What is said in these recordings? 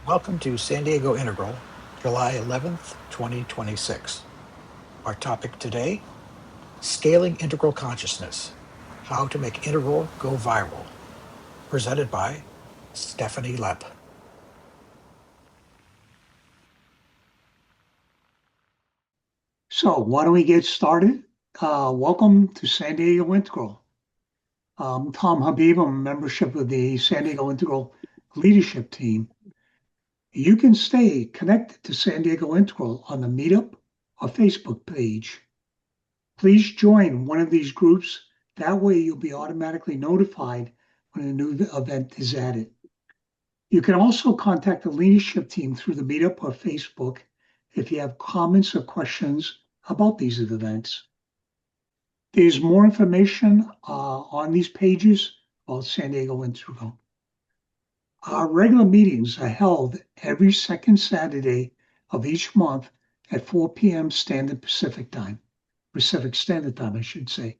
Welcome to San Diego Integral, July 11th, 2026. Our topic today, Scaling Integral Consciousness, How to Make Integral Go Viral, presented by Stephanie Lepp. So why don't we get started? Welcome to San Diego Integral. I'm Tom Habib. I'm a membership of the San Diego Integral leadership team. You can stay connected to San Diego Integral on the Meetup or Facebook page. Please join one of these groups. That way you'll be automatically notified when a new event is added. You can also contact the leadership team through the Meetup or Facebook if you have comments or questions about these events. There's more information on these pages about San Diego Integral. Our regular meetings are held every second Saturday of each month at 4 p.m. Pacific Standard Time, I should say.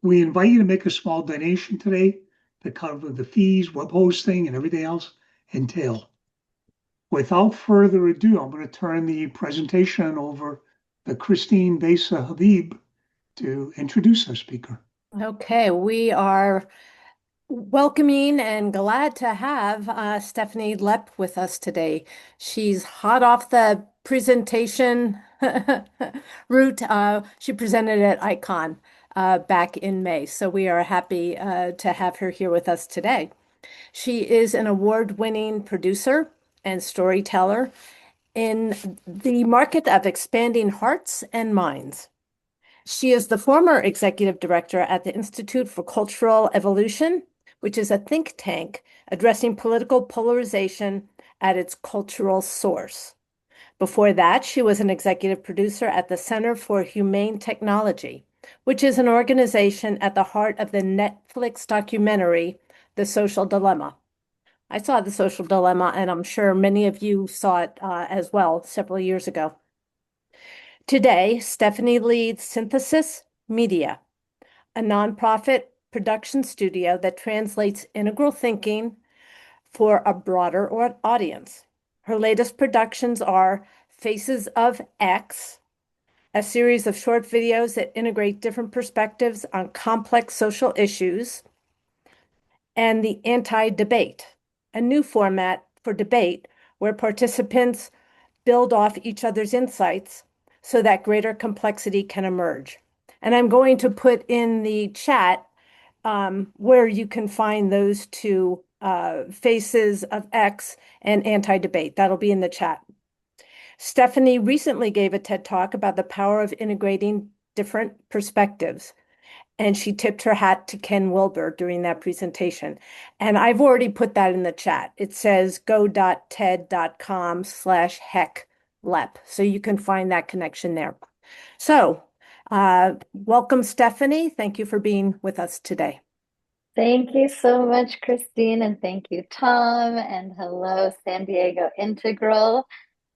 We invite you to make a small donation today to cover the fees, web hosting, and everything else entail. Without further ado, I'm going to turn the presentation over to Christine Besa Habib to introduce our speaker. Okay, we are welcoming and glad to have Stephanie Lepp with us today. She's hot off the presentation route. She presented at ICON back in May, so we are happy to have her here with us today. She is an award-winning producer and storyteller in the market of expanding hearts and minds. She is the former executive director at the Institute for Cultural Evolution, which is a think tank addressing political polarization at its cultural source. Before that, she was an executive producer at the Center for Humane Technology, which is an organization at the heart of the Netflix documentary, The Social Dilemma. I saw The Social Dilemma, and I'm sure many of you saw it as well several years ago. Today, Stephanie leads Synthesis Media, a nonprofit production studio that translates integral thinking for a broader audience. Her latest productions are Faces of X, a series of short videos that integrate different perspectives on complex social issues, and The Anti-Debate, a new format for debate where participants build off each other's insights so that greater complexity can emerge. And I'm going to put in the chat where you can find those two Faces of X and Anti-Debate. That'll be in the chat. Stephanie recently gave a TED Talk about the power of integrating different perspectives, and she tipped her hat to Ken Wilber during that presentation. And I've already put that in the chat. It says go.ted.com/HeckLep. So you can find that connection there. So welcome, Stephanie. Thank you for being with us today. Thank you so much, Christine, and thank you, Tom, and hello, San Diego Integral.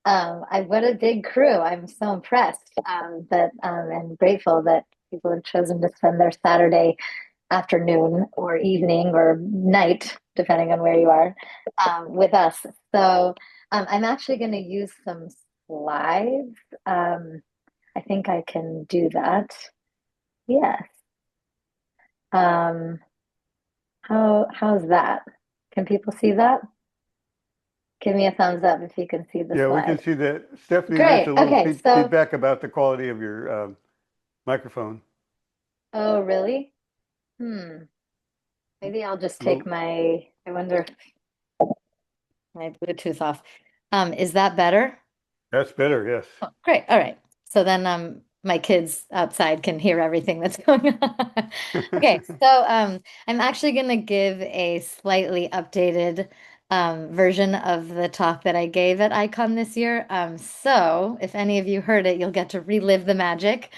What a big crew. I'm so impressed and grateful that people have chosen to spend their Saturday afternoon or evening or night, depending on where you are, with us. So I'm actually going to use some slides. I think I can do that. Yes. How's that? Can people see that? Give me a thumbs up if you can see the Yeah, we slide. can see that. Stephanie, there's Great. a little Okay, so feedback about the quality of your microphone. oh really? Maybe I'll just take I wonder my Bluetooth off. Is that better? That's better, yes. Oh, great. All right. So then my kids outside can hear everything that's going on. Okay, so I'm actually going to give a slightly updated version of the talk that I gave at ICON this year. So if any of you heard it, you'll get to relive the magic.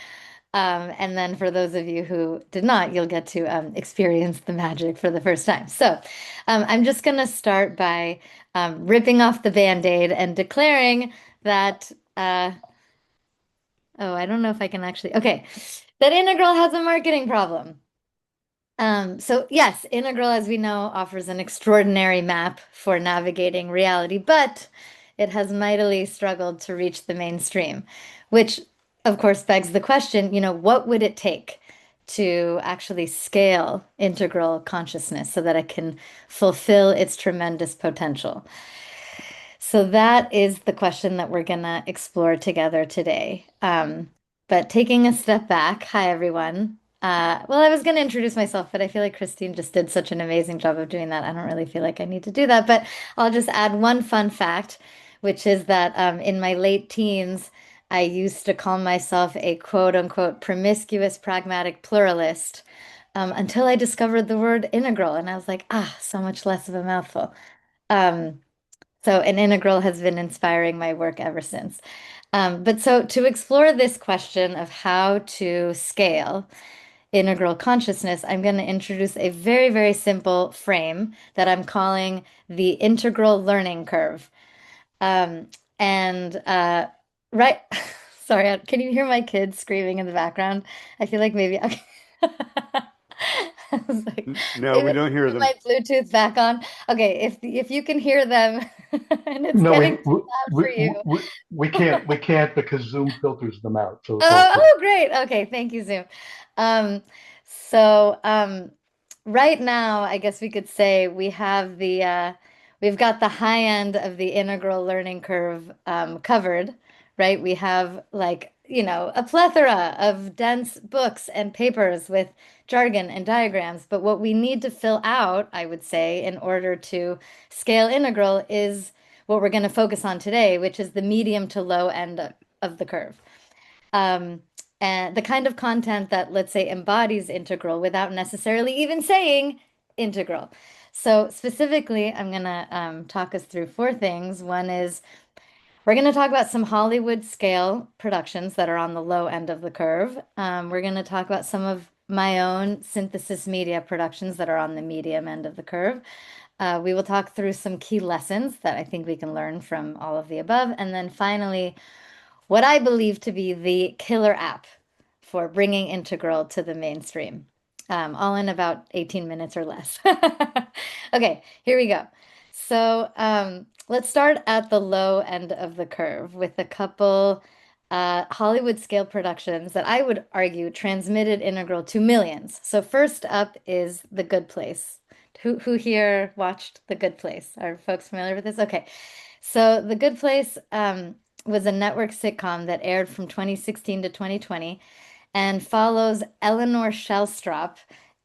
And then for those of you who did not, you'll get to experience the magic for the first time. So I'm just going to start by ripping off the Band-Aid and declaring that, oh, I don't know if I can actually, okay, that Integral has a marketing problem. So yes, Integral, as we know, offers an extraordinary map for navigating reality, but it has mightily struggled to reach the mainstream, which of course begs the question, what would it take to actually scale integral consciousness so that it can fulfill its tremendous potential? So that is the question that we're gonna explore together today. But taking a step back, hi everyone. Well, I was gonna introduce myself, but I feel like Christine just did such an amazing job of doing that. I don't really feel like I need to do that, but I'll just add one fun fact, which is that in my late teens, I used to call myself a quote unquote promiscuous pragmatic pluralist until I discovered the word integral, and I was like, so much less of a mouthful. Um, so an integral has been inspiring my work ever since. But so to explore this question of how to scale integral consciousness, I'm going to introduce a very, very simple frame that I'm calling the integral learning curve. Um, and right, sorry, can you hear my kids screaming in the background? I feel like maybe okay. I was like, No, maybe we I don't should hear put my them. Bluetooth back on. Okay, if you can hear them and it's No, getting too loud for you. we can't because Zoom filters them out, so it's all Oh, good. oh, great. Okay, thank you, Zoom. Um, so right now, I guess we could say we've got the high end of the integral learning curve covered, right? We have like, a plethora of dense books and papers with jargon and diagrams. But what we need to fill out, I would say, in order to scale integral is what we're going to focus on today, which is the medium to low end of the curve. Um, and the kind of content that, let's say, embodies integral without necessarily even saying integral. So specifically, I'm going to talk us through four things. One is we're going to talk about some Hollywood scale productions that are on the low end of the curve. We're going to talk about some of my own synthesis media productions that are on the medium end of the curve. We will talk through some key lessons that I think we can learn from all of the above. And then finally, what I believe to be the killer app for bringing Integral to the mainstream, all in about 18 minutes or less. Okay, here we go. So let's start at the low end of the curve with a couple Hollywood scale productions that I would argue transmitted Integral to millions. So first up is The Good Place. Who here watched The Good Place? Are folks familiar with this? Okay. So The Good Place was a network sitcom that aired from 2016 to 2020 and follows Eleanor Shellstrop,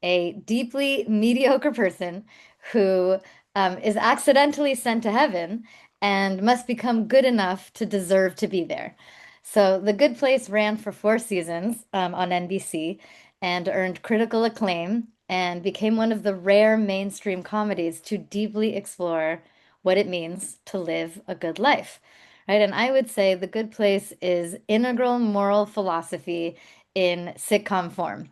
a deeply mediocre person who is accidentally sent to heaven and must become good enough to deserve to be there. So The Good Place ran for 4 seasons on NBC and earned critical acclaim and became one of the rare mainstream comedies to deeply explore what it means to live a good life, right? And I would say The Good Place is integral moral philosophy in sitcom form.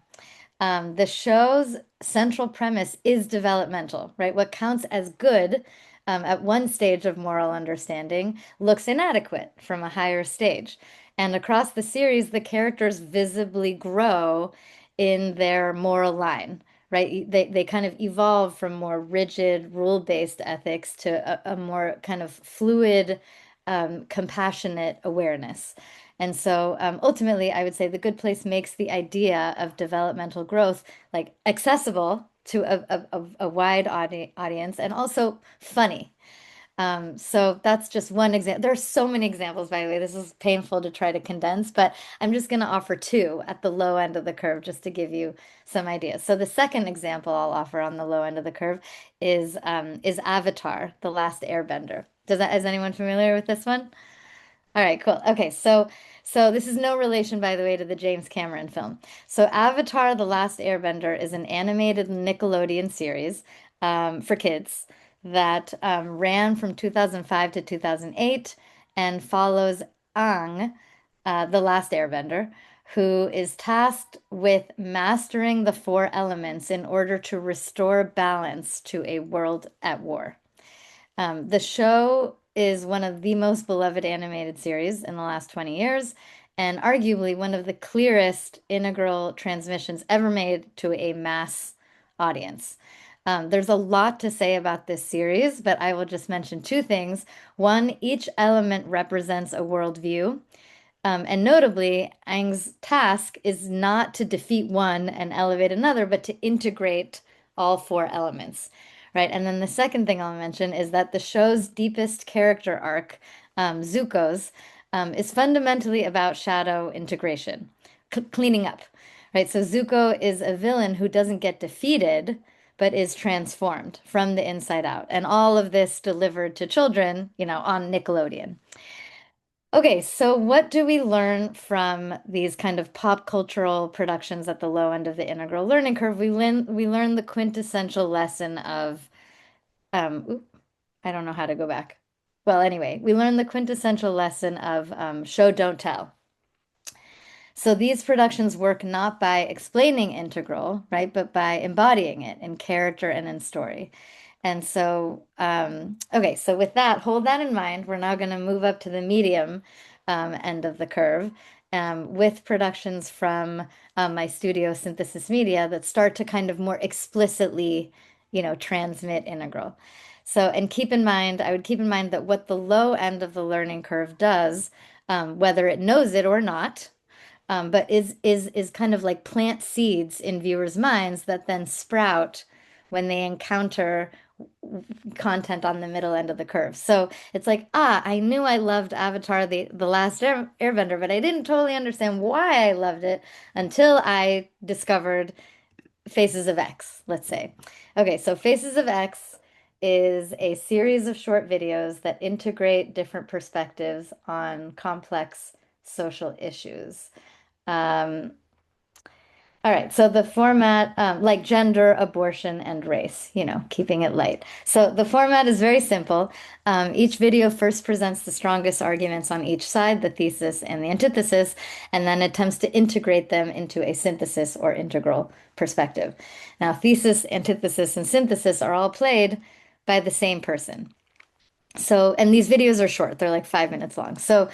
The show's central premise is developmental, right? What counts as good at one stage of moral understanding looks inadequate from a higher stage. And across the series, the characters visibly grow in their moral line, right? They kind of evolve from more rigid, rule-based ethics to a more kind of fluid, compassionate awareness. And so ultimately, I would say The Good Place makes the idea of developmental growth like accessible to a wide audience and also funny. So that's just one example. There are so many examples, by the way. This is painful to try to condense, but I'm just going to offer two at the low end of the curve just to give you some ideas. So the second example I'll offer on the low end of the curve is Avatar, The Last Airbender. Is anyone familiar with this one? All right, cool. Okay, so this is no relation, by the way, to the James Cameron film. So Avatar: The Last Airbender is an animated Nickelodeon series for kids that ran from 2005 to 2008 and follows Aang, the last Airbender, who is tasked with mastering the four elements in order to restore balance to a world at war. The show is one of the most beloved animated series in the last 20 years, and arguably one of the clearest integral transmissions ever made to a mass audience. There's a lot to say about this series, but I will just mention two things. One, each element represents a worldview. And notably, Aang's task is not to defeat one and elevate another, but to integrate all four elements, right? And then the second thing I'll mention is that the show's deepest character arc, Zuko's, is fundamentally about shadow integration, cleaning up, right? So Zuko is a villain who doesn't get defeated, but is transformed from the inside out. And all of this delivered to children, on Nickelodeon. Okay, so what do we learn from these kind of pop cultural productions at the low end of the integral learning curve? We learn the quintessential lesson of I don't know how to go back. Well, anyway, we learn the quintessential lesson of show, don't tell. So these productions work not by explaining integral, right, but by embodying it in character and in story. And so, okay, so with that, hold that in mind. We're now going to move up to the medium end of the curve with productions from my studio, Synthesis Media, that start to kind of more explicitly, transmit integral. So, and I would keep in mind that what the low end of the learning curve does, whether it knows it or not, but is kind of like plant seeds in viewers' minds that then sprout when they encounter content on the middle end of the curve. So it's like, I knew I loved Avatar, the Last Airbender, but I didn't totally understand why I loved it until I discovered Faces of X, let's say. Okay, so Faces of X is a series of short videos that integrate different perspectives on complex social issues. All right, so the format, like gender, abortion, and race, keeping it light. So the format is very simple. Each video first presents the strongest arguments on each side, the thesis and the antithesis, and then attempts to integrate them into a synthesis or integral perspective. Now, thesis, antithesis, and synthesis are all played by the same person. So, and these videos are short, they're like 5 minutes long. So,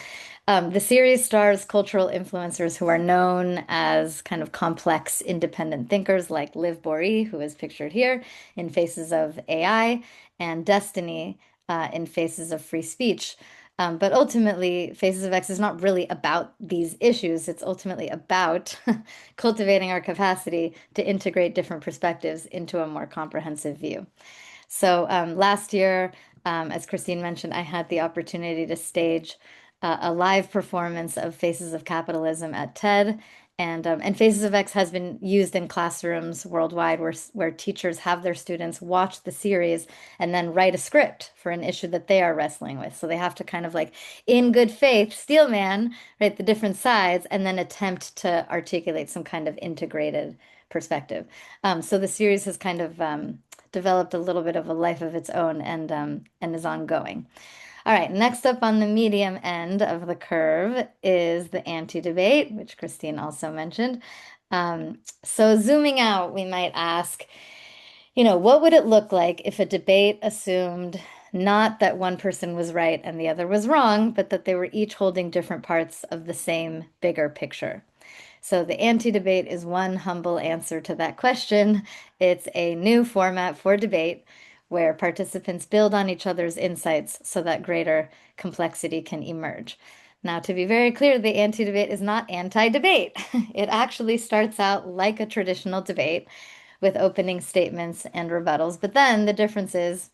the series stars cultural influencers who are known as kind of complex independent thinkers like Liv Bory, who is pictured here in Faces of AI, and Destiny in Faces of Free Speech. But ultimately, Faces of X is not really about these issues. It's ultimately about cultivating our capacity to integrate different perspectives into a more comprehensive view. So last year, as Christine mentioned, I had the opportunity to stage a live performance of Faces of Capitalism at TED. And Faces of X has been used in classrooms worldwide where teachers have their students watch the series and then write a script for an issue that they are wrestling with. So they have to kind of like, in good faith, steelman, right, the different sides, and then attempt to articulate some kind of integrated perspective. So the series has kind of developed a little bit of a life of its own and is ongoing. All right, next up on the medium end of the curve is the anti-debate, which Christine also mentioned. So zooming out, we might ask, what would it look like if a debate assumed not that one person was right and the other was wrong, but that they were each holding different parts of the same bigger picture? So the anti-debate is one humble answer to that question. It's a new format for debate where participants build on each other's insights so that greater complexity can emerge. Now, to be very clear, the anti-debate is not anti-debate. It actually starts out like a traditional debate with opening statements and rebuttals, but then the difference is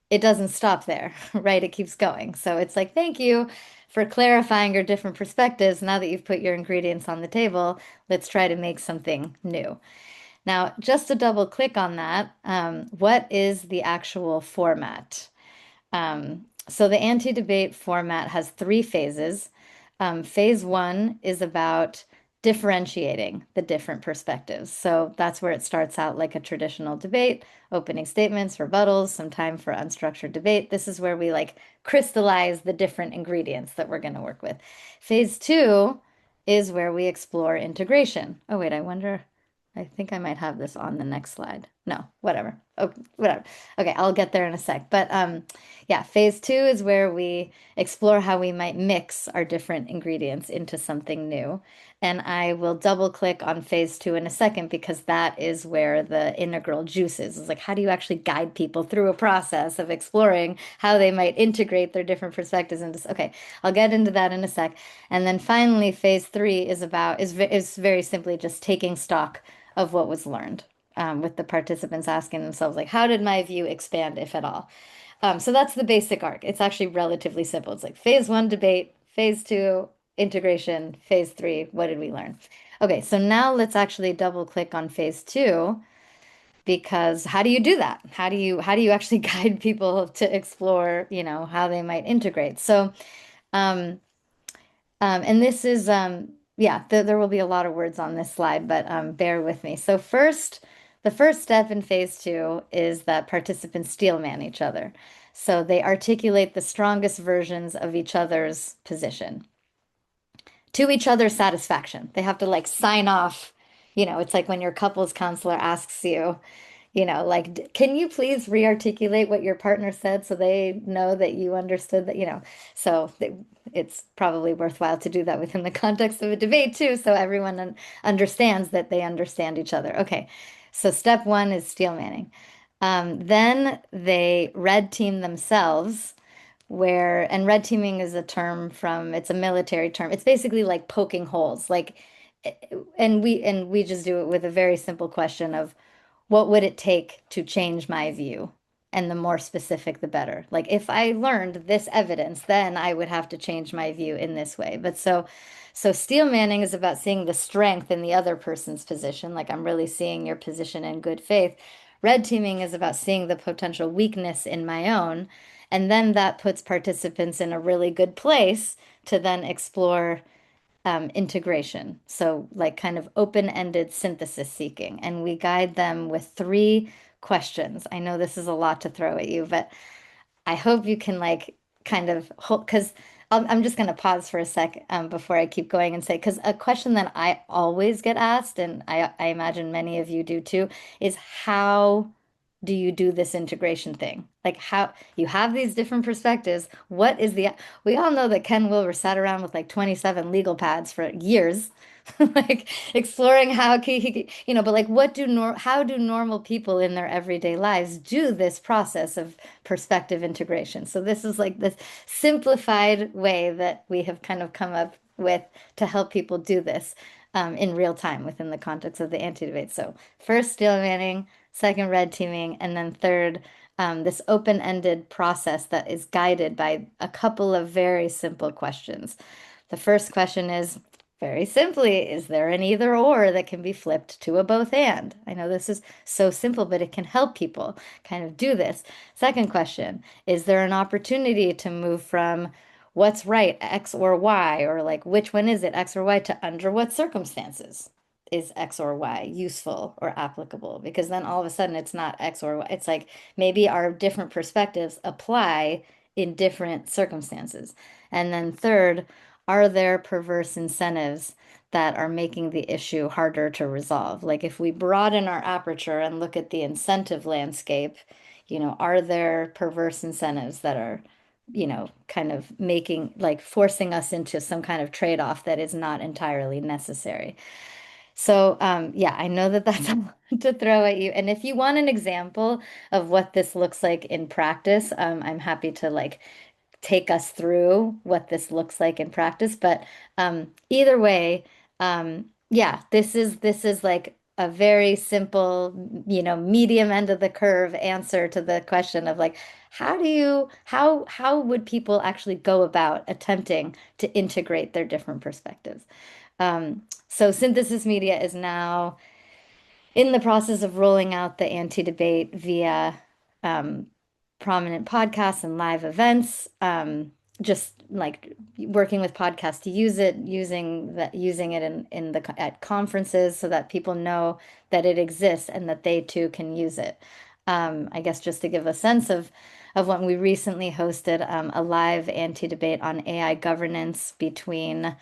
it doesn't stop there, right? It keeps going. So it's like, thank you for clarifying your different perspectives. Now that you've put your ingredients on the table, let's try to make something new. Now, just to double click on that, what is the actual format? So the anti-debate format has 3 phases. Phase 1 is about differentiating the different perspectives. So that's where it starts out like a traditional debate, opening statements, rebuttals, some time for unstructured debate. This is where we like crystallize the different ingredients that we're going to work with. Phase 2 is where we explore integration. Oh, wait, I think I might have this on the next slide. No, whatever. Oh, whatever. Okay, I'll get there in a sec. But yeah, phase two is where we explore how we might mix our different ingredients into something new. And I will double click on phase two in a second because that is where the integral juice is. It's like, how do you actually guide people through a process of exploring how they might integrate their different perspectives into, okay, I'll get into that in a sec. And then finally, phase three is very simply just taking stock of what was learned, with the participants asking themselves, like, how did my view expand, if at all? So that's the basic arc. It's actually relatively simple. It's like phase one, debate, phase two, integration, phase three, what did we learn? Okay, so now let's actually double click on phase two, because how do you do that? How do you actually guide people to explore, how they might integrate? So um, and this is, yeah, there will be a lot of words on this slide, but bear with me. So first, the first step in phase two is that participants steel man each other. So they articulate the strongest versions of each other's position to each other's satisfaction. They have to like sign off. It's like when your couples counselor asks you, like, can you please re-articulate what your partner said so they know that you understood that. So it's probably worthwhile to do that within the context of a debate too, so everyone understands that they understand each other. Okay, so step one is steel manning. Then they red team themselves, and red teaming is a term it's a military term. It's basically like poking holes, like, and we just do it with a very simple question of, what would it take to change my view? And the more specific, the better. Like, if I learned this evidence, then I would have to change my view in this way. But so steel manning is about seeing the strength in the other person's position. Like, I'm really seeing your position in good faith. Red teaming is about seeing the potential weakness in my own. And then that puts participants in a really good place to then explore integration. So, like, kind of open-ended synthesis seeking. And we guide them with three questions. I know this is a lot to throw at you, but I hope you can, like, kind of hold, because I'm just going to pause for a sec before I keep going and say, because a question that I always get asked, and I imagine many of you do too, is how do you do this integration thing? Like, how you have these different perspectives. We all know that Ken Wilber sat around with like 27 legal pads for years, like exploring but like, how do normal people in their everyday lives do this process of perspective integration? So this is like this simplified way that we have kind of come up with to help people do this in real time within the context of the anti-debate. So first, steel manning, second, red teaming, and then third, this open-ended process that is guided by a couple of very simple questions. The first question is, very simply, is there an either or that can be flipped to a both and? I know this is so simple, but it can help people kind of do this. Second question, is there an opportunity to move from what's right, X or Y, or like, which one is it, X or Y, to under what circumstances is X or Y useful or applicable? Because then all of a sudden it's not X or Y. It's like maybe our different perspectives apply in different circumstances. And then third, are there perverse incentives that are making the issue harder to resolve? Like, if we broaden our aperture and look at the incentive landscape, are there perverse incentives that are, kind of forcing us into some kind of trade-off that is not entirely necessary? So, yeah, I know that that's a lot to throw at you. And if you want an example of what this looks like in practice, I'm happy to like take us through what this looks like in practice. But either way, yeah, this is like a very simple, medium end of the curve answer to the question of like, how would people actually go about attempting to integrate their different perspectives? So Synthesis Media is now in the process of rolling out the anti-debate via um, prominent podcasts and live events. Just like working with podcasts to use it, using it at conferences so that people know that it exists and that they too can use it. I guess just to give a sense of when we recently hosted a live anti-debate on AI governance between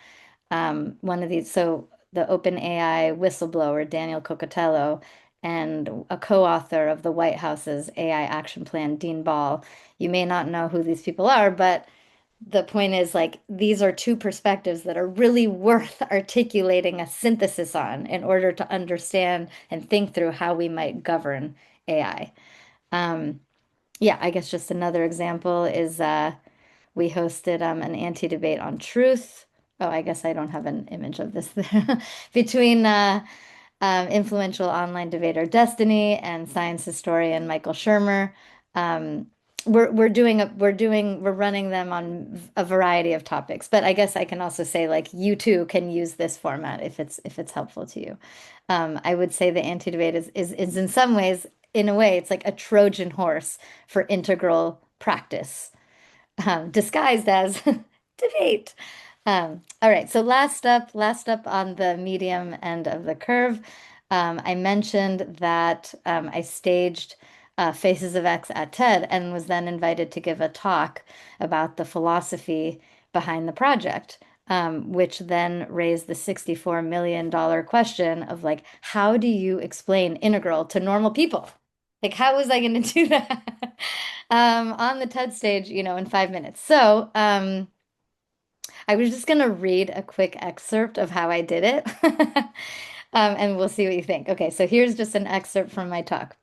one of these, so the OpenAI whistleblower, Daniel Cocotello, and a co-author of the White House's AI Action Plan, Dean Ball. You may not know who these people are, but the point is like these are two perspectives that are really worth articulating a synthesis on in order to understand and think through how we might govern AI. Yeah, I guess just another example is we hosted an anti-debate on truth. Oh, I guess I don't have an image of this there. Between influential online debater Destiny and science historian Michael Shermer. Um, we're running them on a variety of topics, but I guess I can also say like you too can use this format if it's helpful to you. I would say the anti-debate is in some ways, in a way, it's like a Trojan horse for integral practice, disguised as debate. All right, so last up on the medium end of the curve, I mentioned that I staged Faces of X at TED and was then invited to give a talk about the philosophy behind the project, which then raised the $64 million question of like, how do you explain integral to normal people? Like, how was I going to do that on the TED stage, in 5 minutes? So, I was just going to read a quick excerpt of how I did it, and we'll see what you think. Okay, so here's just an excerpt from my talk.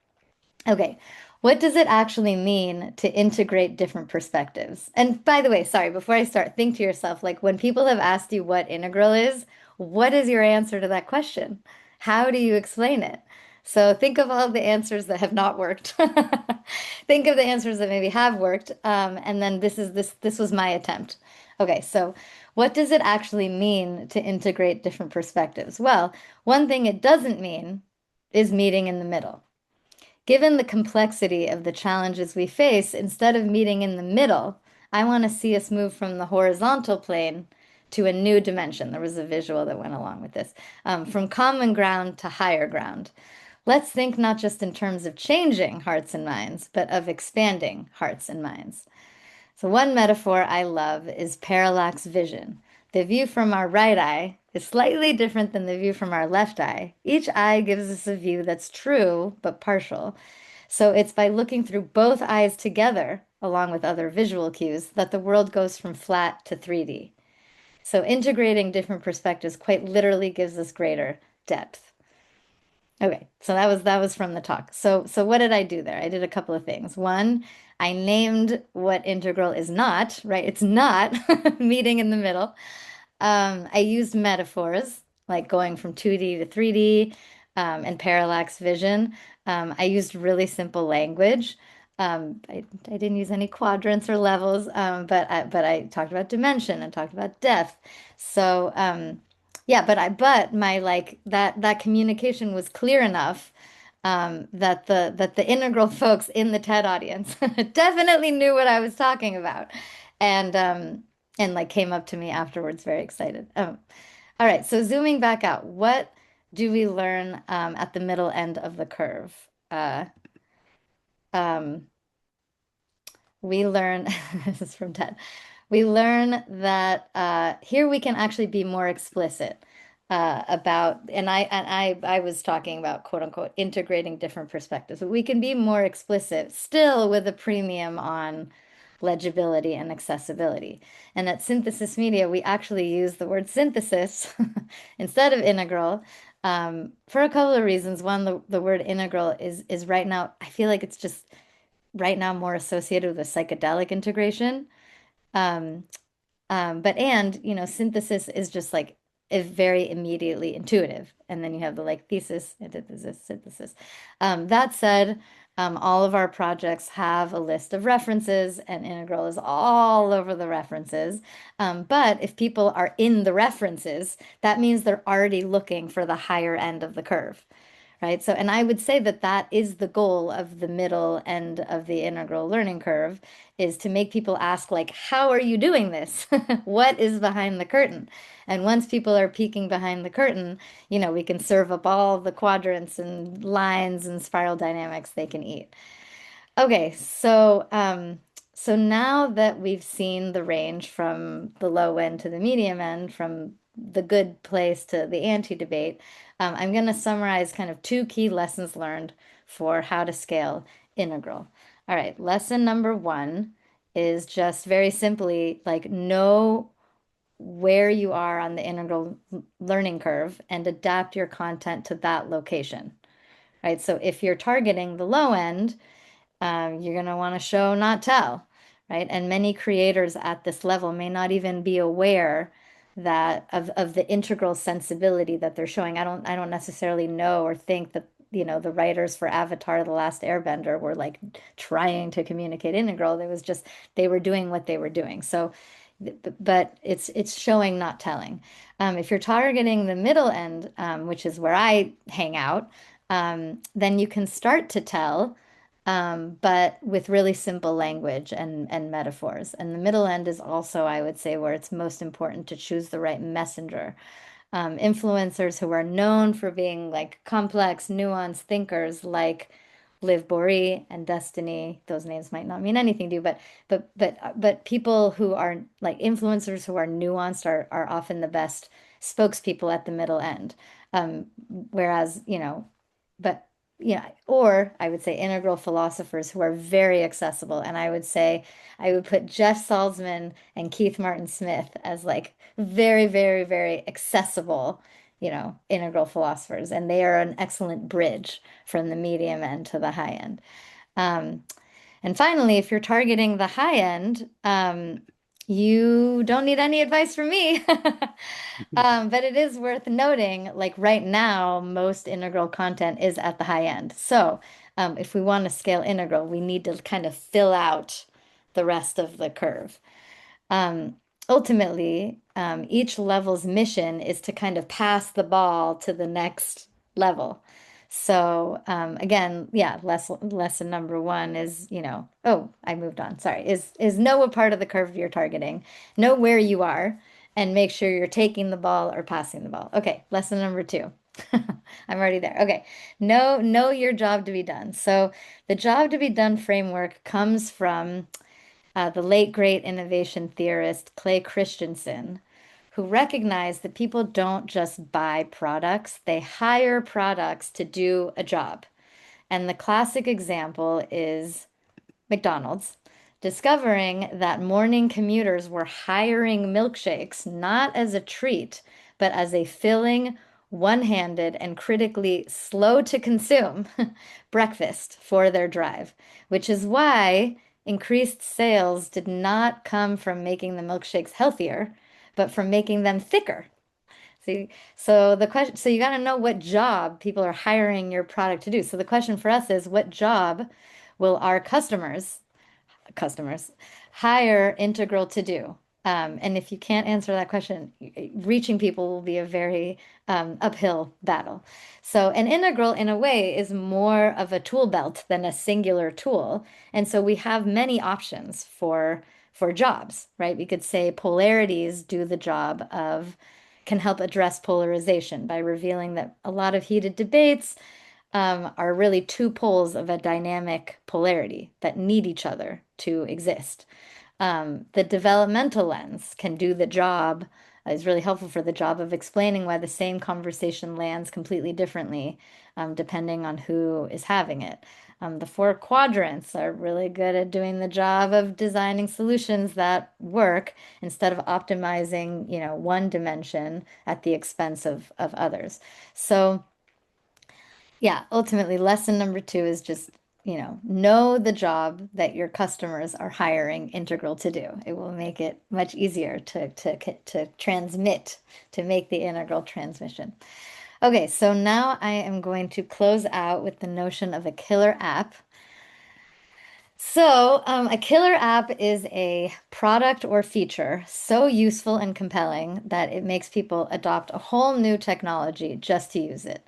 Okay, what does it actually mean to integrate different perspectives? And by the way, sorry, before I start, think to yourself, like when people have asked you what integral is, what is your answer to that question? How do you explain it? So think of all the answers that have not worked. Think of the answers that maybe have worked, and then this was my attempt. Okay, so what does it actually mean to integrate different perspectives? Well, one thing it doesn't mean is meeting in the middle. Given the complexity of the challenges we face, instead of meeting in the middle, I want to see us move from the horizontal plane to a new dimension. There was a visual that went along with this, from common ground to higher ground. Let's think not just in terms of changing hearts and minds, but of expanding hearts and minds. So one metaphor I love is parallax vision. The view from our right eye is slightly different than the view from our left eye. Each eye gives us a view that's true, but partial. So it's by looking through both eyes together, along with other visual cues, that the world goes from flat to 3D. So integrating different perspectives quite literally gives us greater depth. Okay, so that was from the talk. So what did I do there? I did a couple of things. One, I named what integral is not, right? It's not meeting in the middle. I used metaphors like going from 2D to 3D, and parallax vision. I used really simple language. I didn't use any quadrants or levels, but I talked about dimension and talked about depth. So yeah, but my like that communication was clear enough, that the integral folks in the TED audience definitely knew what I was talking about, and like came up to me afterwards, very excited. All right, so zooming back out, what do we learn at the middle end of the curve? Um, we learn, this is from TED, we learn that here we can actually be more explicit about, and I was talking about quote unquote integrating different perspectives, but we can be more explicit still with a premium on legibility and accessibility. And at Synthesis Media, we actually use the word synthesis instead of integral, for a couple of reasons. One, the word integral is right now, I feel like it's just right now more associated with a psychedelic integration. Um, synthesis is just like is very immediately intuitive. And then you have the like thesis, antithesis, synthesis. That said, all of our projects have a list of references, and integral is all over the references. But if people are in the references, that means they're already looking for the higher end of the curve. Right. So, and I would say that that is the goal of the middle end of the integral learning curve, is to make people ask, like, how are you doing this? What is behind the curtain? And once people are peeking behind the curtain, we can serve up all the quadrants and lines and spiral dynamics they can eat. Okay, so now that we've seen the range from the low end to the medium end, from the good place to the anti-debate, I'm going to summarize kind of two key lessons learned for how to scale integral. All right, lesson number one is just very simply like know where you are on the integral learning curve and adapt your content to that location, right? So if you're targeting the low end, you're going to want to show, not tell, right? And many creators at this level may not even be aware that of the integral sensibility that they're showing. I don't necessarily know or think that, the writers for Avatar: The Last Airbender were like trying to communicate integral. It was just they were doing what they were doing. So, but it's showing, not telling. If you're targeting the middle end, which is where I hang out, then you can start to tell, but with really simple language and metaphors. And the middle end is also, I would say, where it's most important to choose the right messenger. Influencers who are known for being like complex, nuanced thinkers, like Liv Bory and Destiny. Those names might not mean anything to you, but people who are like influencers who are nuanced are often the best spokespeople at the middle end. Whereas, but yeah, or I would say integral philosophers who are very accessible. And I would say I would put Jeff Salzman and Keith Martin Smith as like very, very, very accessible, integral philosophers. And they are an excellent bridge from the medium end to the high end. Um, and finally, if you're targeting the high end, you don't need any advice from me. But it is worth noting, like right now, most integral content is at the high end. So if we want to scale integral, we need to kind of fill out the rest of the curve. Um, Ultimately, each level's mission is to kind of pass the ball to the next level. So again, yeah, lesson number one is, oh, I moved on. Sorry, is know what part of the curve you're targeting, know where you are, and make sure you're taking the ball or passing the ball. Okay, lesson number two. I'm already there. Okay, know your job to be done. So the job to be done framework comes from the late great innovation theorist Clay Christensen, who recognized that people don't just buy products, they hire products to do a job. And the classic example is McDonald's discovering that morning commuters were hiring milkshakes not as a treat, but as a filling, one-handed, and critically slow to consume breakfast for their drive, which is why increased sales did not come from making the milkshakes healthier, but from making them thicker. See, so the question, so you got to know what job people are hiring your product to do. So the question for us is, what job will our customers hire Integral to do? And if you can't answer that question, reaching people will be a very uphill battle. So an integral, in a way, is more of a tool belt than a singular tool. And so we have many options for jobs, right? We could say polarities do the job of, can help address polarization by revealing that a lot of heated debates are really two poles of a dynamic polarity that need each other to exist. The developmental lens can do the job, is really helpful for the job of explaining why the same conversation lands completely differently, depending on who is having it. The four quadrants are really good at doing the job of designing solutions that work instead of optimizing, one dimension at the expense of others. So yeah, ultimately, lesson number two is just, know the job that your customers are hiring Integral to do. It will make it much easier to transmit, to make the integral transmission. Okay, so now I am going to close out with the notion of a killer app. So, a killer app is a product or feature so useful and compelling that it makes people adopt a whole new technology just to use it.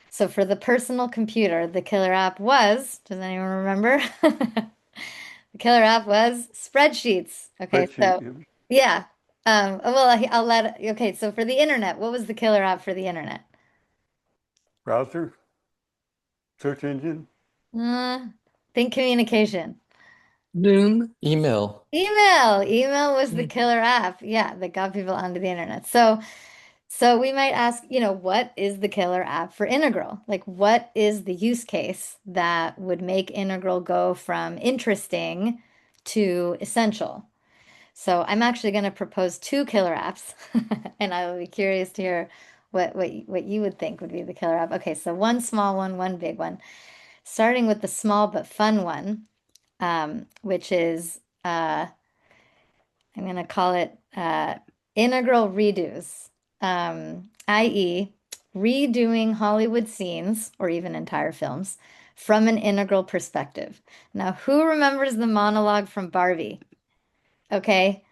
So for the personal computer, the killer app was, does anyone remember? The killer app was spreadsheets. Okay, Spreadsheet, so yeah. yeah. Well, I'll let, okay, so for the internet, what was the killer app for the internet? Browser, search engine, Uh, think communication. Zoom, email. Email was the killer app, yeah, that got people onto the internet. So So we might ask, what is the killer app for Integral? Like, what is the use case that would make Integral go from interesting to essential? So I'm actually going to propose two killer apps, and I will be curious to hear what you would think would be the killer app. Okay, so one small one, one big one. Starting with the small but fun one, which is I'm going to call it integral redos, i.e., redoing Hollywood scenes or even entire films from an integral perspective. Now, who remembers the monologue from Barbie? Okay.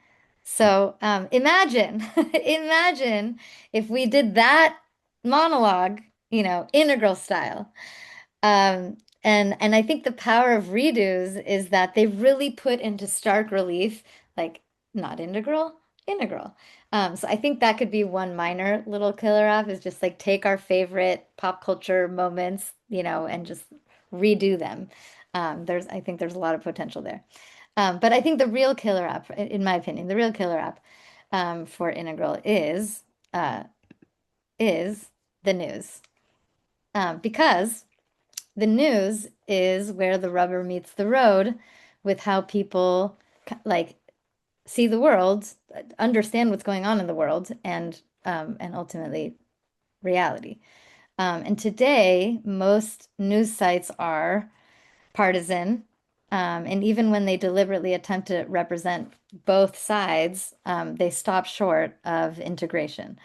So imagine, imagine if we did that monologue, integral style. And I think the power of redos is that they really put into stark relief, like not integral, integral. So I think that could be one minor little killer app is just like take our favorite pop culture moments, and just redo them. I think there's a lot of potential there. But I think the real killer app, in my opinion, the real killer app for integral uh, is the news, because the news is where the rubber meets the road with how people like see the world, understand what's going on in the world, and ultimately reality. And today, most news sites are partisan, and even when they deliberately attempt to represent both sides, they stop short of integration.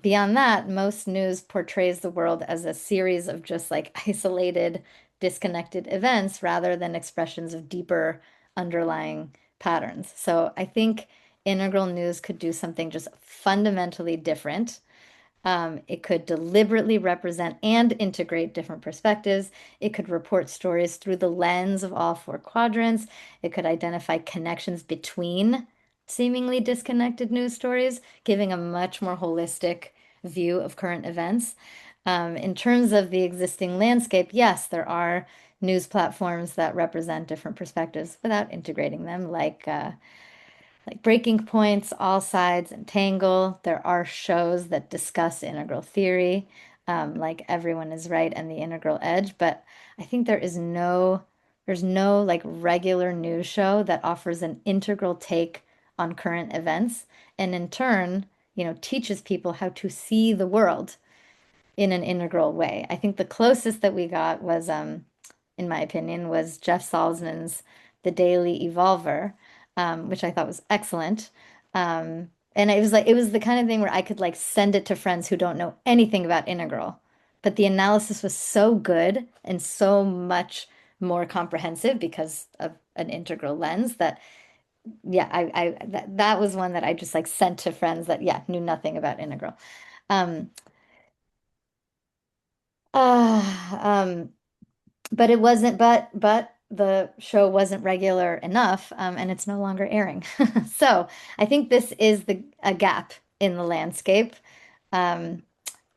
Beyond that, most news portrays the world as a series of just like isolated, disconnected events rather than expressions of deeper underlying patterns. So I think integral news could do something just fundamentally different. It could deliberately represent and integrate different perspectives. It could report stories through the lens of all four quadrants. It could identify connections between seemingly disconnected news stories, giving a much more holistic view of current events. In terms of the existing landscape, yes, there are news platforms that represent different perspectives without integrating them, like Breaking Points, All Sides, and Tangle. There are shows that discuss integral theory, like Everyone is Right and The Integral Edge, but I think there's no like regular news show that offers an integral take on current events, and in turn, teaches people how to see the world in an integral way. I think the closest that we got was, in my opinion, was Jeff Salzman's The Daily Evolver, which I thought was excellent. And it was the kind of thing where I could like send it to friends who don't know anything about integral, but the analysis was so good and so much more comprehensive because of an integral lens that yeah, that was one that I just like sent to friends that yeah knew nothing about integral. Um, uh, um, but it wasn't, but the show wasn't regular enough, and it's no longer airing. So I think this is a gap in the landscape. Um,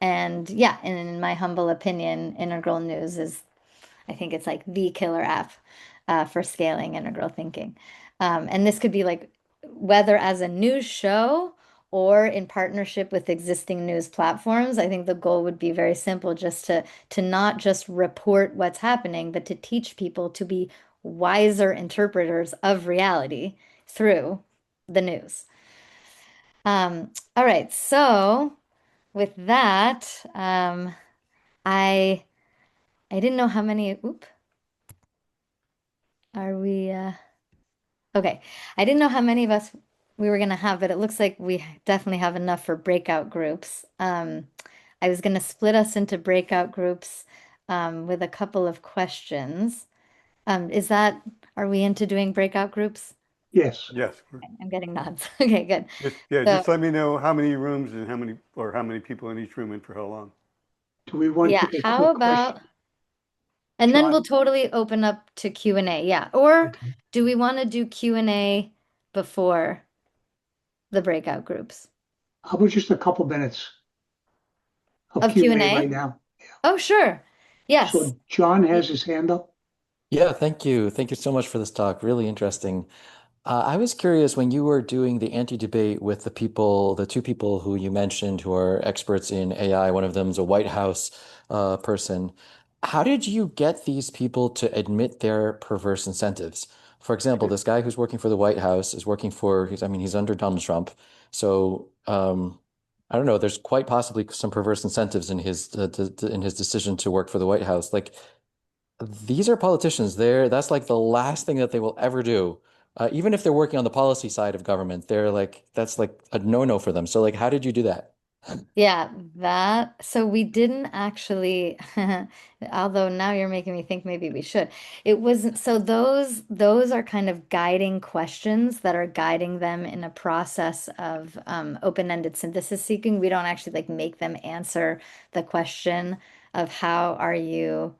and yeah, and in my humble opinion, Integral News is I think it's like the killer app for scaling integral thinking. And this could be like whether as a news show or in partnership with existing news platforms. I think the goal would be very simple, just to not just report what's happening, but to teach people to be wiser interpreters of reality through the news. All right, so with that, I didn't know how many. Oop. Are we okay. I didn't know how many of us we were gonna have, but it looks like we definitely have enough for breakout groups. I was gonna split us into breakout groups with a couple of questions. Are we into doing breakout groups? Yes. Yes. I'm getting nods. Okay, good. Yeah, So just let me know how many rooms and how many people in each room and for how long. Do we want yeah, to take a how quick question? about and then we'll John? totally open up to Q&A. Yeah. Or Okay. do we want to do Q&A before the breakout groups? How about just a couple minutes of Of Q&A right Q&A? now? Oh, sure. Yes. So John has his hand up. Yeah, thank you. Thank you so much for this talk. Really interesting. I was curious when you were doing the anti-debate with the two people who you mentioned who are experts in AI, one of them's a White House person. How did you get these people to admit their perverse incentives? For example, this guy who's working for the White House is working for, I mean, he's under Donald Trump. So, I don't know, there's quite possibly some perverse incentives in his decision to work for the White House. Like, these are politicians. That's like the last thing that they will ever do. Even if they're working on the policy side of government, that's like a no-no for them. So like, how did you do that? Yeah, so we didn't actually, although now you're making me think maybe we should. It wasn't, so those are kind of guiding questions that are guiding them in a process of open-ended synthesis seeking. We don't actually like make them answer the question of how are you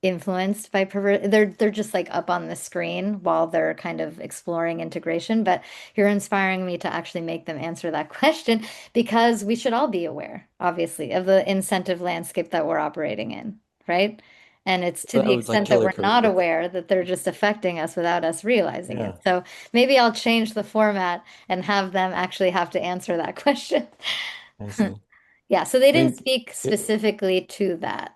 influenced by pervert. They're just like up on the screen while they're kind of exploring integration. But you're inspiring me to actually make them answer that question because we should all be aware, obviously, of the incentive landscape that we're operating in, right? And it's to So that the would like extent kill that their we're not career. aware that they're just affecting us without us realizing it. Yeah, So maybe I'll change the format and have them actually have to answer that question. I see. Yeah, so they I didn't mean, speak it specifically to that.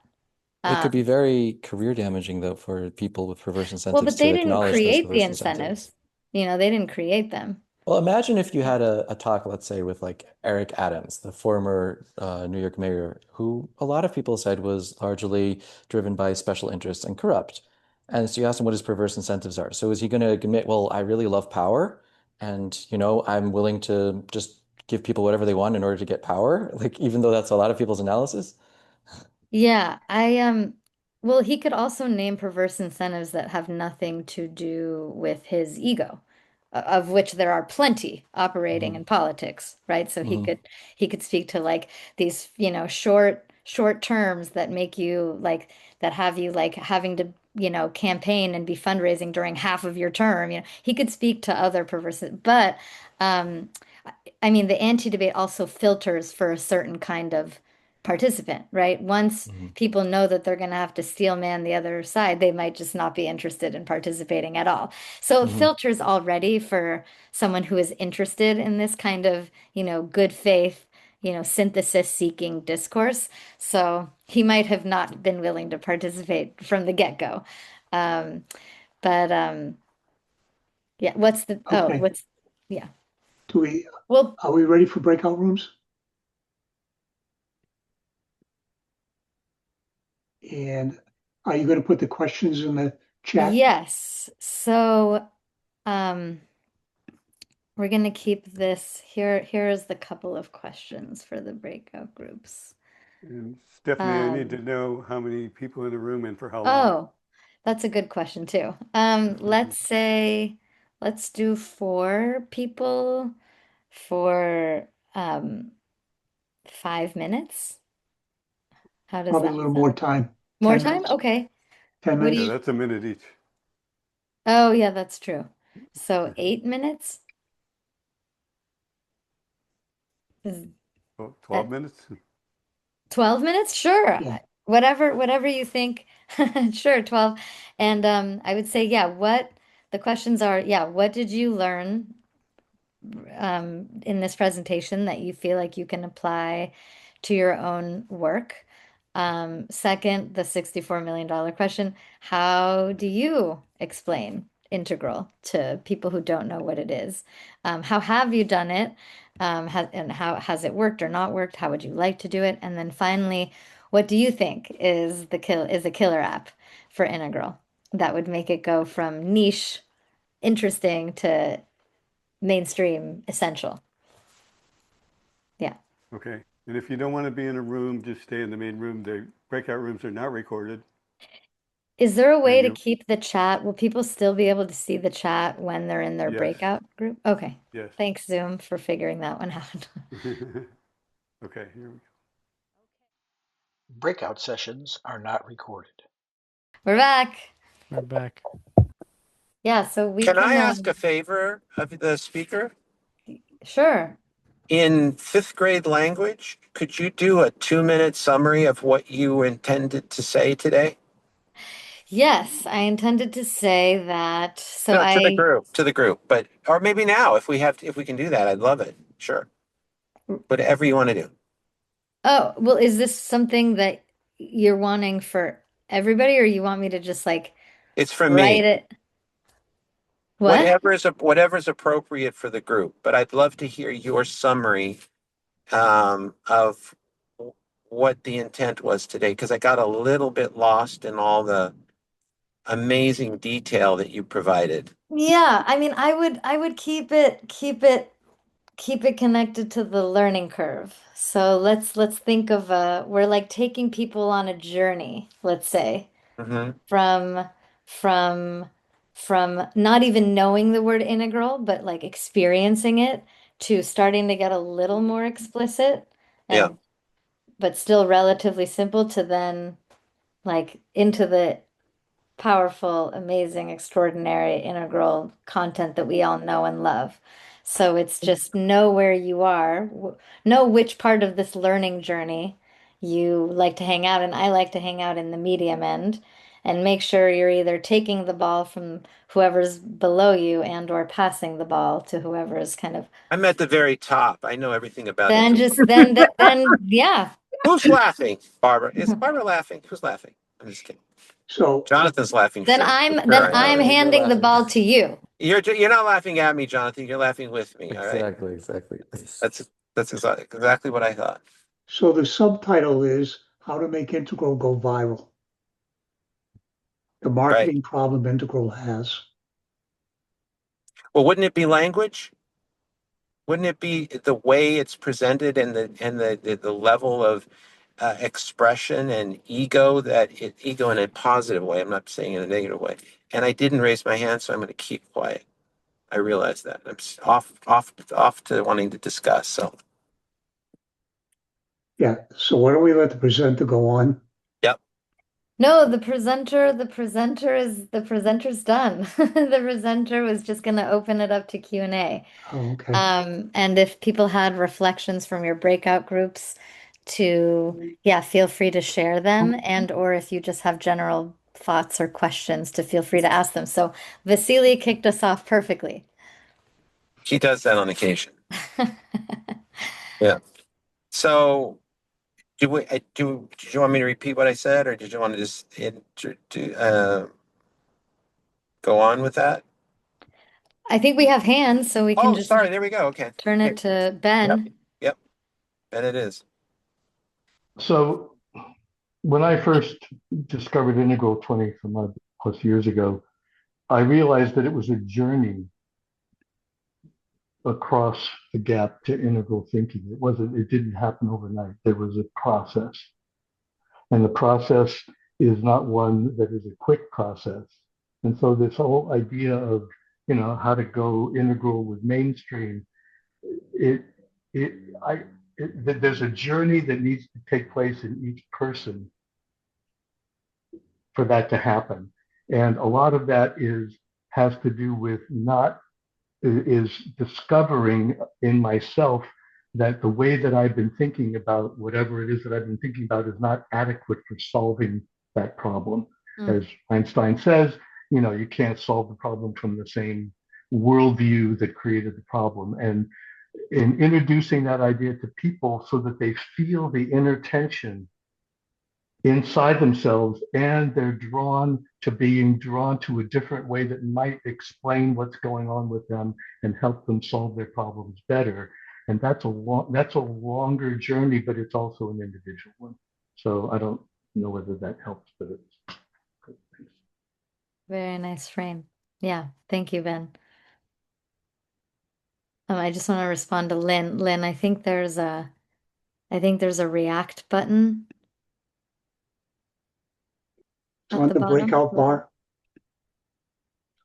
it could Um, be very career damaging though for people with perverse Well, incentives but they to didn't acknowledge those create the perverse incentives. incentives. They didn't create them. Well, imagine if you had a talk, let's say, with like Eric Adams, the former New York mayor, who a lot of people said was largely driven by special interests and corrupt. And so you ask him what his perverse incentives are. So is he going to admit, well, I really love power, and I'm willing to just give people whatever they want in order to get power, like even though that's a lot of people's analysis? Yeah, well, he could also name perverse incentives that have nothing to do with his ego, of which there are plenty operating Hmm. in politics, right? So he Hmm. could speak to like these, short terms that make you like that have you like having to, campaign and be fundraising during half of your term. He could speak to other perverse, but um I mean, the anti-debate also filters for a certain kind of participant, right? Once Hmm. people know that they're going to have to steel man the other side, they might just not be interested in participating at all. So it Hmm. filters already for someone who is interested in this kind of, good faith, synthesis seeking discourse. So he might have not been willing to participate from the get-go. Um, but yeah, Okay. yeah. Do we, Well, are we ready for breakout rooms? And are you going to put the questions in the chat? yes. So, um, we're gonna keep this here. Here is the couple of questions for the breakout groups. And Stephanie, I need to Um, know how many people in the room and for how long. oh, that's a good question too. Let's do 4 people for 5 minutes. How does Probably a that little more sound? time, More 10 time? minutes, Okay. 10 What do Yeah, minutes. you? that's a minute each. Oh, yeah, that's true. So 8 minutes? Is Oh, 12 that minutes? 12 minutes? Sure. Yeah. Whatever you think. Sure, 12. And I would say, yeah, the questions are, yeah, what did you learn in this presentation that you feel like you can apply to your own work? Second, the $64 million question, how do you explain integral to people who don't know what it is? How have you done it? And how has it worked or not worked? How would you like to do it? And then finally, what do you think is a killer app for integral that would make it go from niche, interesting to mainstream essential? Yeah. Okay. And if you don't want to be in a room, just stay in the main room. The breakout rooms are not recorded. Is there a way And to you, keep the chat? Will people still be able to see the chat when they're in their yes, breakout group? Okay. yes. Thanks, Zoom, for figuring that one out. Okay, here we go. Breakout sessions are not recorded. We're back. We're back. Yeah, so we Can I can, ask a favor of the speaker? sure. In fifth grade language, could you do a 2-minute summary of what you intended to say today? Yes, I intended to say that. So No, I, to the group, but or maybe now if we can do that, I'd love it. Sure. Whatever you want to do. oh, well, is this something that you're wanting for everybody, or you want me to just like It's from write me. it? What? Whatever's appropriate for the group, but I'd love to hear your summary of what the intent was today, because I got a little bit lost in all the amazing detail that you provided. Yeah, I mean, I would keep it connected to the learning curve. So let's think of we're like taking people on a journey, let's say, Hmm. from from from not even knowing the word integral, but like experiencing it to starting to get a little more explicit Yeah. and but still relatively simple to then like into the powerful, amazing, extraordinary, integral content that we all know and love. So it's just know where you are, know which part of this learning journey you like to hang out in. I like to hang out in the medium end, and make sure you're either taking the ball from whoever's below you and or passing the ball to whoever's kind of I'm at the very top. I know everything about then integral. just then yeah. Who's laughing? Barbara. Is Barbara laughing? Who's laughing? I'm just kidding. So, Jonathan's laughing, Then sure. I'm Sure, then I know I'm that. You're handing the laughing. ball to you. You're not laughing at me, Jonathan. You're laughing with me, all right? Exactly, exactly. That's exactly what I thought. so the subtitle is How to Make Integral Go Viral, the Right. marketing problem Integral has. Well, wouldn't it be language? Wouldn't it be the way it's presented and the level of expression and ego in a positive way? I'm not saying in a negative way. And I didn't raise my hand, so I'm going to keep quiet. I realize that off to wanting to discuss. So, Yeah, so why don't we let the presenter go on? yep. No, the presenter's done. The presenter was just going to open it up to Q&A. Oh, okay. And if people had reflections from your breakout groups to, yeah, feel free to share them, and or if you just have general thoughts or questions to feel free to ask them. So Vasily kicked us off perfectly. He does that on occasion. Yeah. So, did you want me to repeat what I said, or did you want to just go on with that? I think we have hands, so we can Oh, just sorry. There we go. Okay. turn Okay. it to Yep. Ben. Yep. And it is. So when I first discovered Integral 20 some odd plus years ago, I realized that it was a journey across the gap to integral thinking. It didn't happen overnight. There was a process. And the process is not one that is a quick process. And so this whole idea of, how to go integral with mainstream, it, it, there's a journey that needs to take place in each person for that to happen. And a lot of that has to do with not is discovering in myself that the way that I've been thinking about whatever it is that I've been thinking about is not adequate for solving that problem. Mm. As Einstein says, you can't solve the problem from the same worldview that created the problem. And in introducing that idea to people so that they feel the inner tension inside themselves, and they're being drawn to a different way that might explain what's going on with them and help them solve their problems better. And that's a longer journey, but it's also an individual one. So I don't know whether that helps, but it's good. Thanks. Very nice frame. Yeah, thank you, Ben. I just want to respond to Lynn. Lynn, I think there's a react button It's at on the the bottom. breakout bar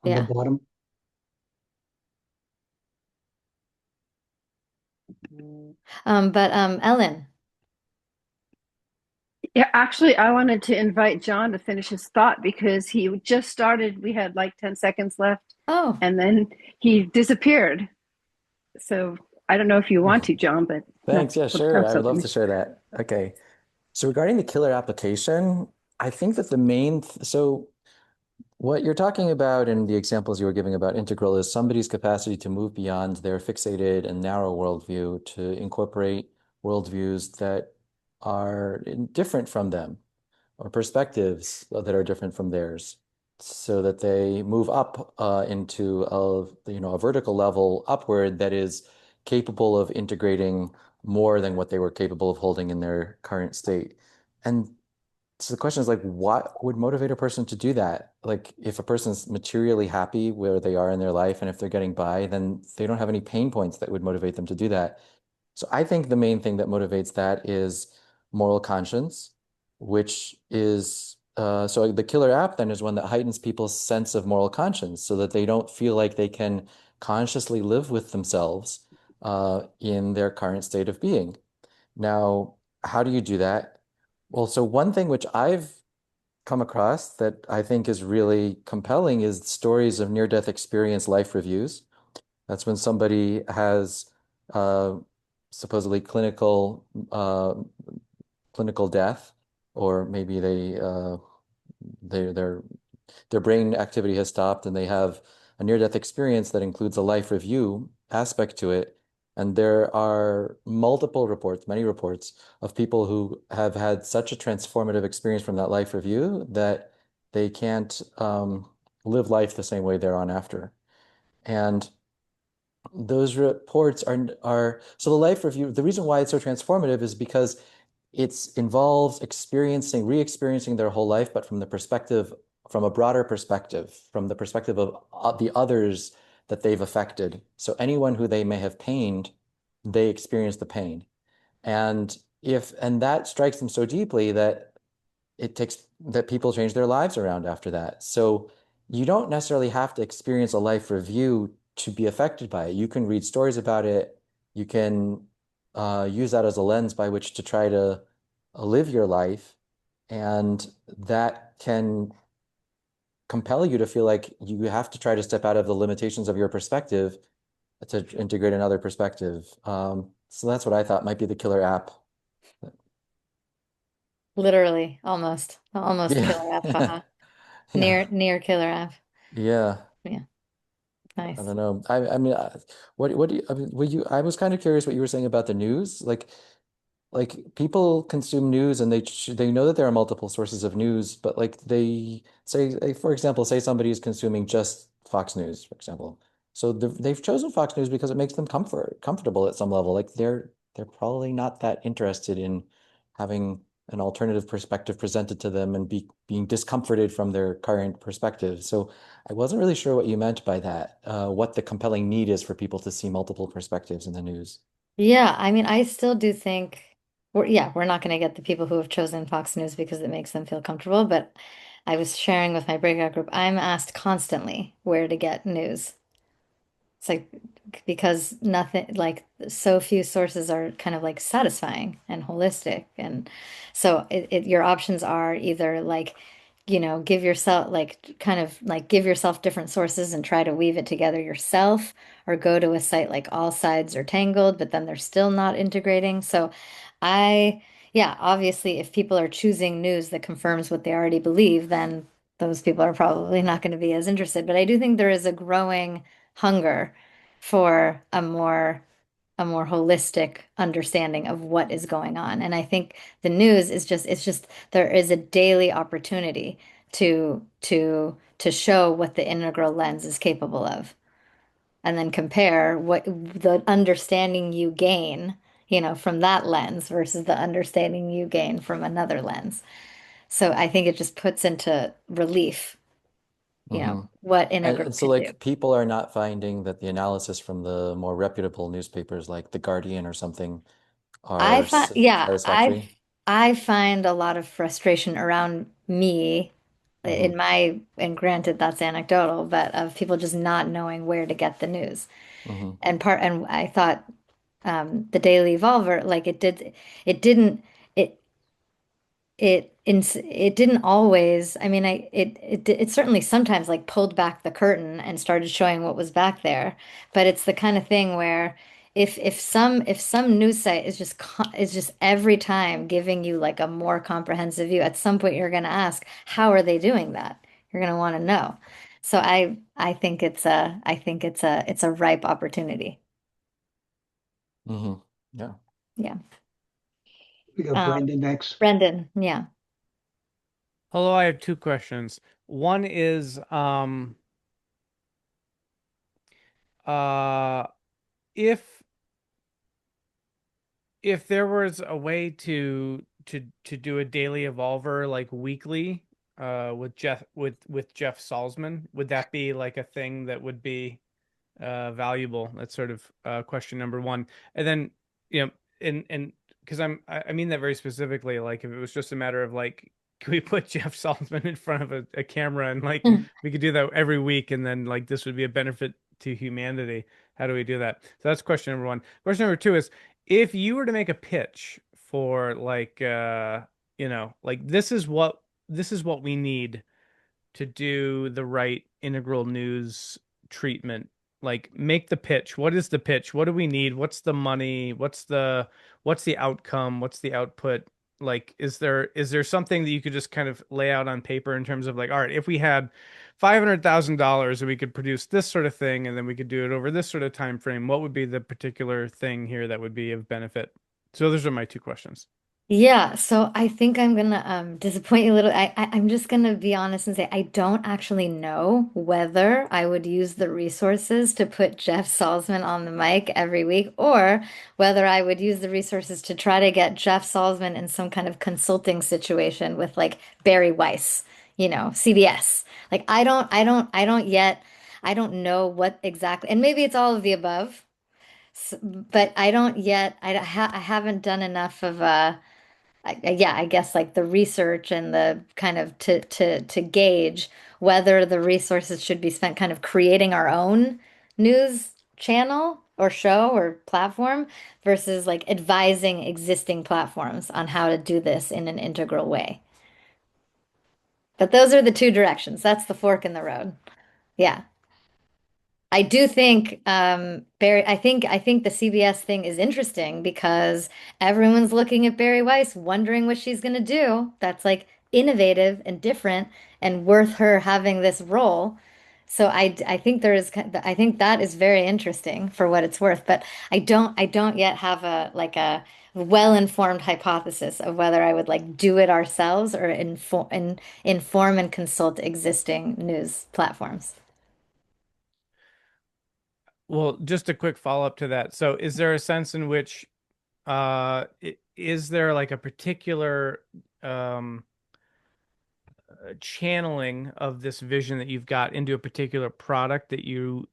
on the Yeah. bottom. But Ellen. Yeah, actually, I wanted to invite John to finish his thought because he just started. We had like 10 seconds left, Oh, and then he disappeared. So I don't know if you want to, John, but Thanks. Yeah, let's sure. have I would love something. to share that. Okay. So regarding the killer application, I think that the main, so What you're talking about in the examples you were giving about integral is somebody's capacity to move beyond their fixated and narrow worldview to incorporate worldviews that are different from them or perspectives that are different from theirs, so that they move up into a vertical level upward that is capable of integrating more than what they were capable of holding in their current state. And so the question is like, what would motivate a person to do that? Like, if a person's materially happy where they are in their life and if they're getting by, then they don't have any pain points that would motivate them to do that. So I think the main thing that motivates that is moral conscience, which is so the killer app then is one that heightens people's sense of moral conscience so that they don't feel like they can consciously live with themselves in their current state of being. Now, how do you do that? Well, so one thing which I've come across that I think is really compelling is stories of near-death experience life reviews. That's when somebody has uh, supposedly clinical death, or maybe they their brain activity has stopped and they have a near-death experience that includes a life review aspect to it. And there are multiple reports, many reports of people who have had such a transformative experience from that life review that they can't live life the same way they're on after. And those reports are so the life review, the reason why it's so transformative is because it's involves experiencing, re-experiencing their whole life, but from a broader perspective, from the perspective of the others that they've affected. So anyone who they may have pained, they experience the pain. And that strikes them so deeply that it takes that people change their lives around after that. So you don't necessarily have to experience a life review to be affected by it. You can read stories about it. You can use that as a lens by which to try to live your life. And that can compel you to feel like you have to try to step out of the limitations of your perspective to integrate another perspective. So that's what I thought might be the killer app. Literally, almost killer app. Yeah. Haha. Yeah. Near killer app. Yeah. Yeah, I nice. don't know. I mean, what do you, I mean, I was kind of curious what you were saying about the news. Like people consume news and they know that there are multiple sources of news, but like they say, like, for example, say somebody is consuming just Fox News, for example. So they've chosen Fox News because it makes them comfortable at some level. Like they're probably not that interested in having an alternative perspective presented to them and being discomforted from their current perspective. So I wasn't really sure what you meant by that, what the compelling need is for people to see multiple perspectives in the news. Yeah, I mean, I still do think we're not going to get the people who have chosen Fox News because it makes them feel comfortable, but I was sharing with my breakout group, I'm asked constantly where to get news. It's like because nothing like so few sources are kind of like satisfying and holistic. And so your options are either like, give yourself like kind of like give yourself different sources and try to weave it together yourself, or go to a site like All Sides or Tangled, but then they're still not integrating. So yeah, obviously if people are choosing news that confirms what they already believe, then those people are probably not going to be as interested. But I do think there is a growing hunger for a more holistic understanding of what is going on. And I think the news is just it's just there is a daily opportunity to show what the integral lens is capable of, and then compare what the understanding you gain, from that lens versus the understanding you gain from another lens. So I think it just puts into relief, Hmm. what And, integral and so, could do. like, people are not finding that the analysis from the more reputable newspapers, like The Guardian or something, I are find, yeah, satisfactory. I find a lot of frustration around me Hmm. and granted that's anecdotal, but of people just not knowing where to get the news. Hmm. And I thought the Daily Evolver, like it didn't, it it didn't always. I mean, it certainly sometimes like pulled back the curtain and started showing what was back there. But it's the kind of thing where if some news site is just every time giving you like a more comprehensive view, at some point you're going to ask, how are they doing that? You're going to want to know. So I think it's a ripe opportunity. Yeah. Yeah. We got Brendan next. Brendan, yeah. Hello, I have two questions. One is uh if if there was a way to do a daily evolver like weekly with Jeff Salzman, would that be like a thing that would be valuable? That's sort of question number one. And then, you know, and because I mean that very specifically, like if it was just a matter of like, can we put Jeff Salzman in front of a camera and like we could do that every week and then like this would be a benefit to humanity. How do we do that? So that's question number one. Question number two is if you were to make a pitch for like like this is what we need to do the right integral news treatment, like make the pitch. What is the pitch? What do we need? What's the money? What's the outcome? What's the output? Like is there something that you could just kind of lay out on paper in terms of like, all right, if we had $500,000 and we could produce this sort of thing and then we could do it over this sort of time frame, what would be the particular thing here that would be of benefit? So those are my two questions. Yeah, so I think I'm gonna disappoint you a little. I'm just gonna be honest and say I don't actually know whether I would use the resources to put Jeff Salzman on the mic every week or whether I would use the resources to try to get Jeff Salzman in some kind of consulting situation with like Barry Weiss, CBS. Like I don't know what exactly, and maybe it's all of the above, but I don't yet, I haven't done enough of yeah, I guess like the research and the kind of to gauge whether the resources should be spent kind of creating our own news channel or show or platform versus like advising existing platforms on how to do this in an integral way. But those are the two directions. That's the fork in the road. Yeah. I do think Barry, I think the CBS thing is interesting because everyone's looking at Barry Weiss, wondering what she's going to do. That's like innovative and different and worth her having this role. So I think I think that is very interesting for what it's worth, but I don't yet have a well-informed hypothesis of whether I would like do it ourselves or inform and consult existing news platforms. Well, just a quick follow-up to that. So is there a sense in which is there like a particular um channeling of this vision that you've got into a particular product that you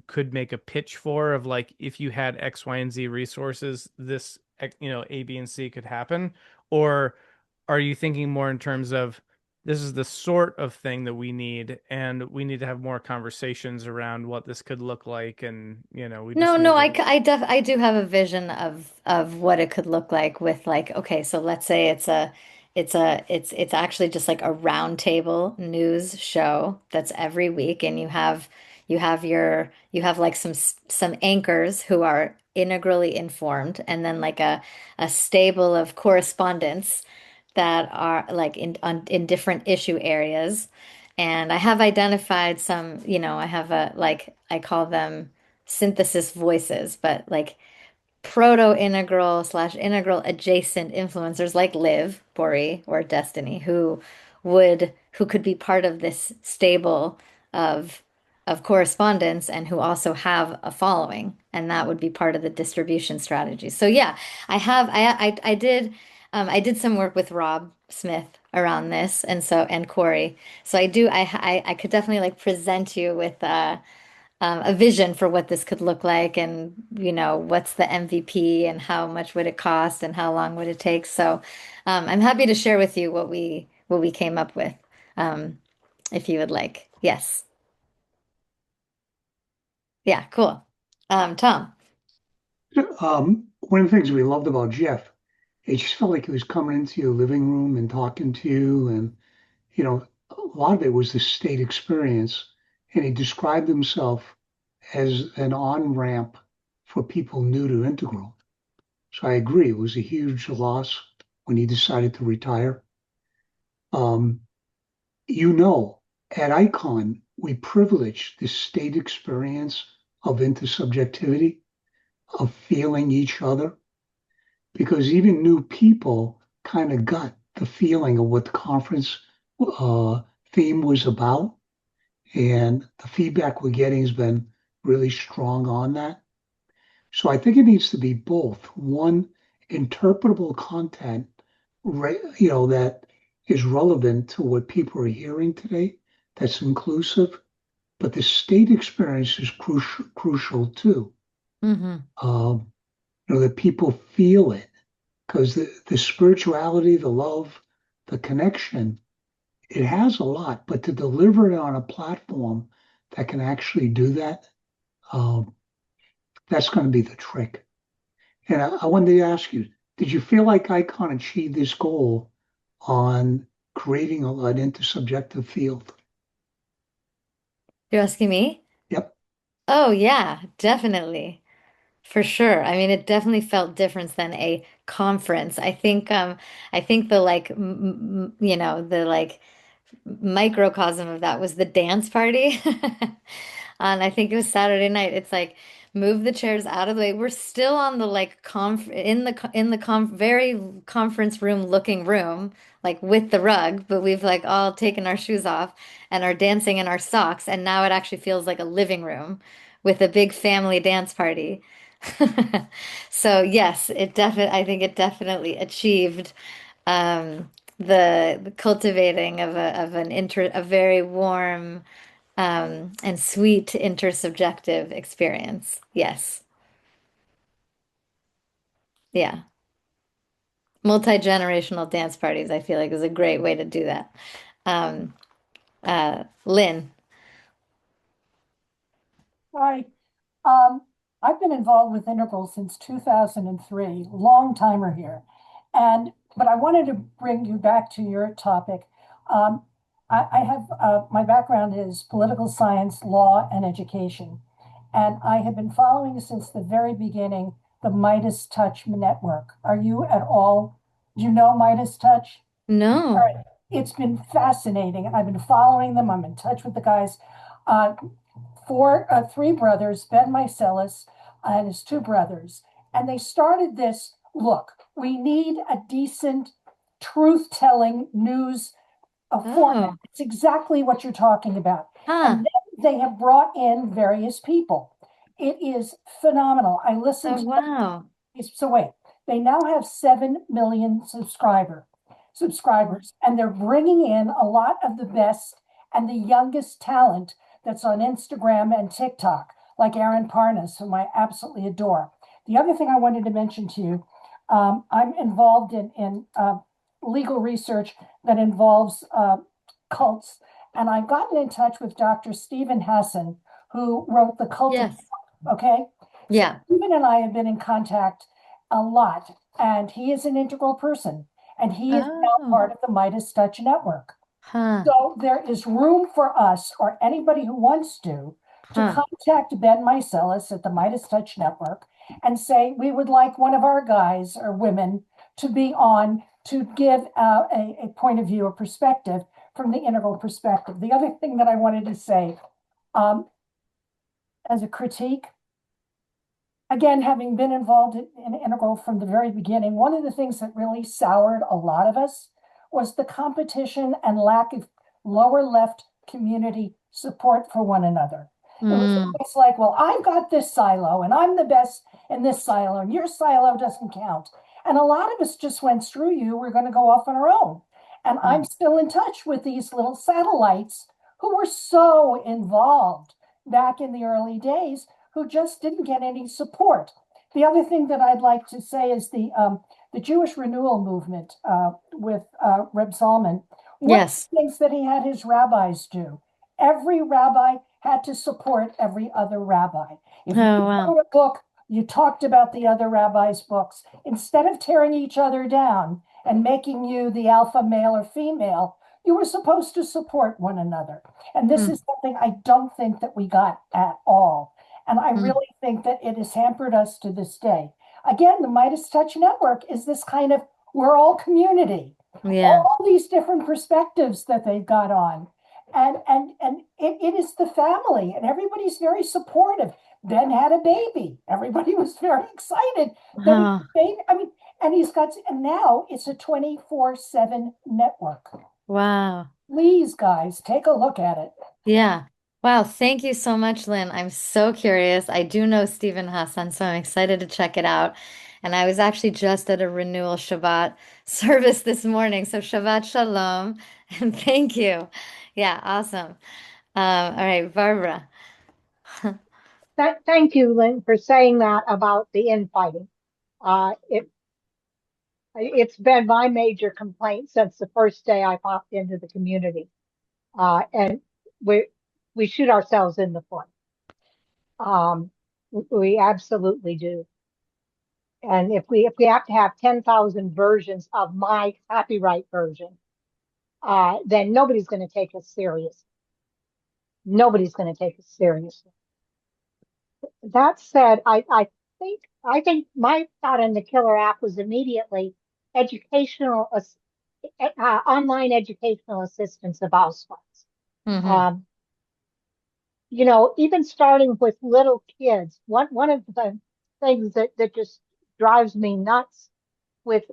could make a pitch for of like if you had X, Y, and Z resources, this A, B, and C could happen? Or are you thinking more in terms of this is the sort of thing that we need and we need to have more conversations around what this could look like and we No, just no, need to I do have a vision of what it could look like with like, okay, so let's say it's actually just like a roundtable news show that's every week, and you have like some anchors who are integrally informed, and then like a stable of correspondents that are like in different issue areas. And I have identified some, I have a like I call them synthesis voices, but like proto-integral slash integral adjacent influencers like Liv, Bori, or Destiny, who could be part of this stable of correspondence and who also have a following, and that would be part of the distribution strategy. So yeah, I did some work with Rob Smith around this, and Corey. So I could definitely like present you with a vision for what this could look like, and what's the MVP and how much would it cost and how long would it take. So I'm happy to share with you what we came up with, um, if you would like. Yes. Yeah, cool. Tom. One of the things we loved about Jeff, it just felt like he was coming into your living room and talking to you. And, a lot of it was the state experience. And he described himself as an on-ramp for people new to Integral. So I agree, it was a huge loss when he decided to retire. Um, you know At ICON, we privilege the state experience of intersubjectivity, of feeling each other, because even new people kind of got the feeling of what the conference theme was about. And the feedback we're getting has been really strong on that. So I think it needs to be both. One, interpretable content, that is relevant to what people are hearing today, that's inclusive, but the state experience is crucial too. Mm-hmm. That people feel it, because the spirituality, the love, the connection, it has a lot, but to deliver it on a platform that can actually do that, that's going to be the trick. And I wanted to ask you, did you feel like ICON achieved this goal on creating an intersubjective field? You're asking me? Yep. Oh, yeah, definitely. For sure. I mean, it definitely felt different than a conference. I think the like the like microcosm of that was the dance party. And I think it was Saturday night. It's like move the chairs out of the way. We're still on the like very conference room looking room, like with the rug, but we've like all taken our shoes off and are dancing in our socks, and now it actually feels like a living room with a big family dance party. So yes, I think it definitely achieved the cultivating of a very warm and sweet intersubjective experience. Yes. Yeah. Multi-generational dance parties, I feel like is a great way to do that. Um, Lynn. Hi. I've been involved with Integral since 2003, long timer here. But I wanted to bring you back to your topic. Um, I have my background is political science, law, and education. And I have been following since the very beginning the Midas Touch network. Are you at all, do you know Midas Touch? All No. right. It's been fascinating. I've been following them. I'm in touch with the guys. Uh, three brothers, Ben Mycelis and his two brothers, and they started this. Look, we need a decent, truth-telling news format. Oh. It's exactly what you're talking about. Huh. And then they have brought in various people. It is phenomenal. I listened Oh, to wow. so wait, they now have 7 million subscribers, and they're bringing in a lot of the best and the youngest talent that's on Instagram and TikTok, like Aaron Parnas, whom I absolutely adore. The other thing I wanted to mention to you, I'm involved in legal research that involves cults, and I've gotten in touch with Dr. Stephen Hassan, who wrote The Cult of, Yes. okay? So Yeah. Stephen and I have been in contact a lot, and he is an integral person, and he is now Oh. part of the Midas Touch network. Huh. So there is room for us or anybody who wants to Huh. contact Ben Mycelis at the Midas Touch Network and say, we would like one of our guys or women to be on to give a point of view or perspective from the integral perspective. The other thing that I wanted to say as a critique, again, having been involved in Integral from the very beginning, one of the things that really soured a lot of us was the competition and lack of lower left community support for one another. It was always like, well, I've got this silo and I'm the best in this silo and your silo doesn't count. And a lot of us just went, screw you, we're going to go off on our own. And I'm still in touch with these little satellites who were so involved back in the early days who just didn't get any support. The other thing that I'd like to say is the Jewish renewal movement with Reb Salman. One of Yes. the things that he had his rabbis do, every rabbi had to support every other rabbi. If you Oh, wow. wrote a book, you talked about the other rabbis' books. Instead of tearing each other down and making you the alpha male or female, you were supposed to support one another. And this is something I don't think that we got at all. And I really think that it has hampered us to this day. Again, the Midas Touch Network is this kind of, we're all community. Yeah. All these different perspectives that they've got on. And it is the family, and everybody's very supportive. Ben had a baby. Everybody was very excited that he had Oh, a baby. I mean, and now it's a 24/7 network. wow. Please, guys, take a look at it. Yeah. Wow. Thank you so much, Lynn. I'm so curious. I do know Stephen Hassan, so I'm excited to check it out. And I was actually just at a renewal Shabbat service this morning. So Shabbat Shalom and thank you. Yeah, awesome. All right, Barbara. Thank you, Lynn, for saying that about the infighting. Uh, it, it's been my major complaint since the first day I popped into the community. And we shoot ourselves in the foot. We absolutely do. And if we have to have 10,000 versions of my copyright version, then nobody's going to take us serious. Nobody's going to take us seriously. That said, I think my thought on the killer app was immediately educational, online educational assistance of housewives. Mm-hmm. Um, even starting with little kids, one of the things that just drives me nuts with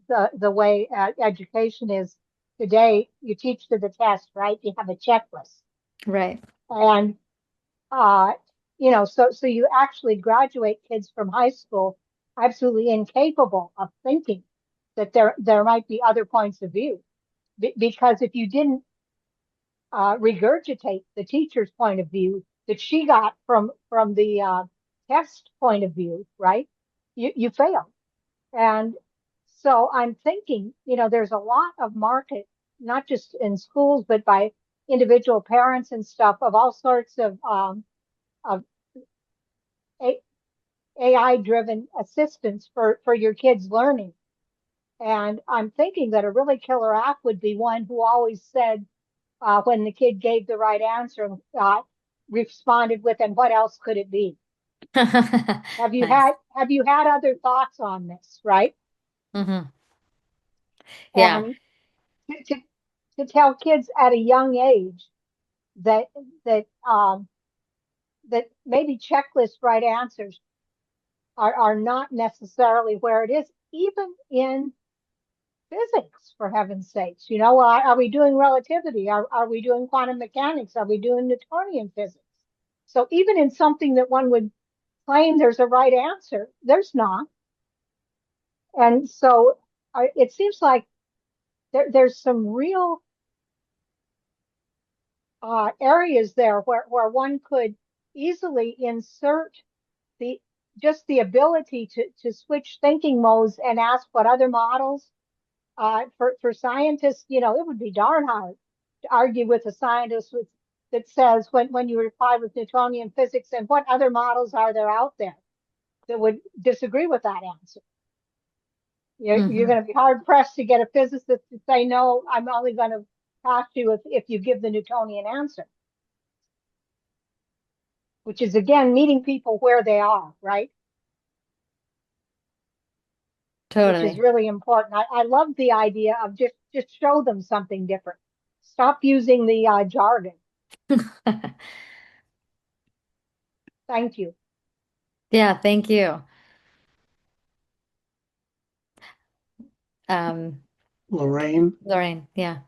the way education is today, you teach to the test, right? You have a checklist. Right. And uh, so you actually graduate kids from high school absolutely incapable of thinking that there might be other points of view. Because if you didn't regurgitate the teacher's point of view that she got from the test point of view, right? You fail. And so I'm thinking, there's a lot of market, not just in schools, but by individual parents and stuff of all sorts of AI driven assistance for your kids learning. And I'm thinking that a really killer app would be one who always said, when the kid gave the right answer, responded with, and what else could it be? Nice. Have you had other thoughts on this, right? Mm-hmm. Yeah. And to, to tell kids at a young age that that that maybe checklist right answers are not necessarily where it is, even in physics, for heaven's sakes. Are we doing relativity? Are we doing quantum mechanics? Are we doing Newtonian physics? So even in something that one would claim there's a right answer, there's not. And so it seems like there's some real areas there where one could easily insert the just the ability to switch thinking modes and ask what other models. For scientists, it would be darn hard to argue with a scientist that says when you reply with Newtonian physics, and what other models are there out there that would disagree with that answer. You're Mm-hmm. going to be hard pressed to get a physicist to say, no, I'm only going to pass you if you give the Newtonian answer, which is again meeting people where they are, right? Which is Totally. really important. I love the idea of just show them something different. Stop using the jargon. Thank you. Yeah, thank you. Um, Lorraine, Lorraine, yeah.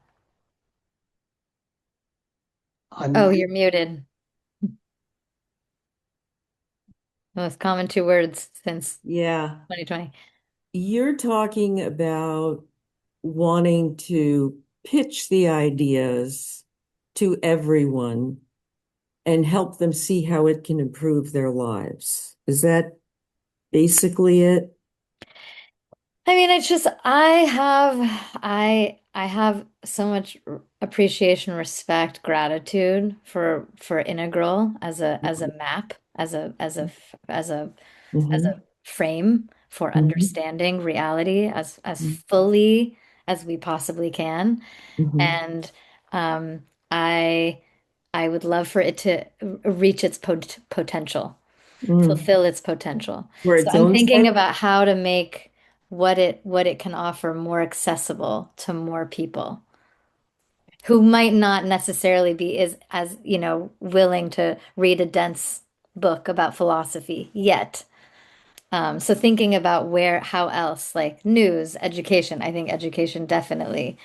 Oh, unmute. you're muted. Most common two words since Yeah, 2020. you're talking about wanting to pitch the ideas to everyone and help them see how it can improve their lives. Is that basically it? I mean, it's just I have so much appreciation, respect, gratitude for Integral as a map, as Mm-hmm. a frame for Mm-hmm. understanding reality as fully as we possibly can. Mm-hmm. And um, I I would love for it to reach its potential, Mm. fulfill its potential. For So its I'm own thinking sake? about how to make what it can offer more accessible to more people who might not necessarily be as, willing to read a dense book about philosophy yet. So thinking about how else, like news, education, I think education definitely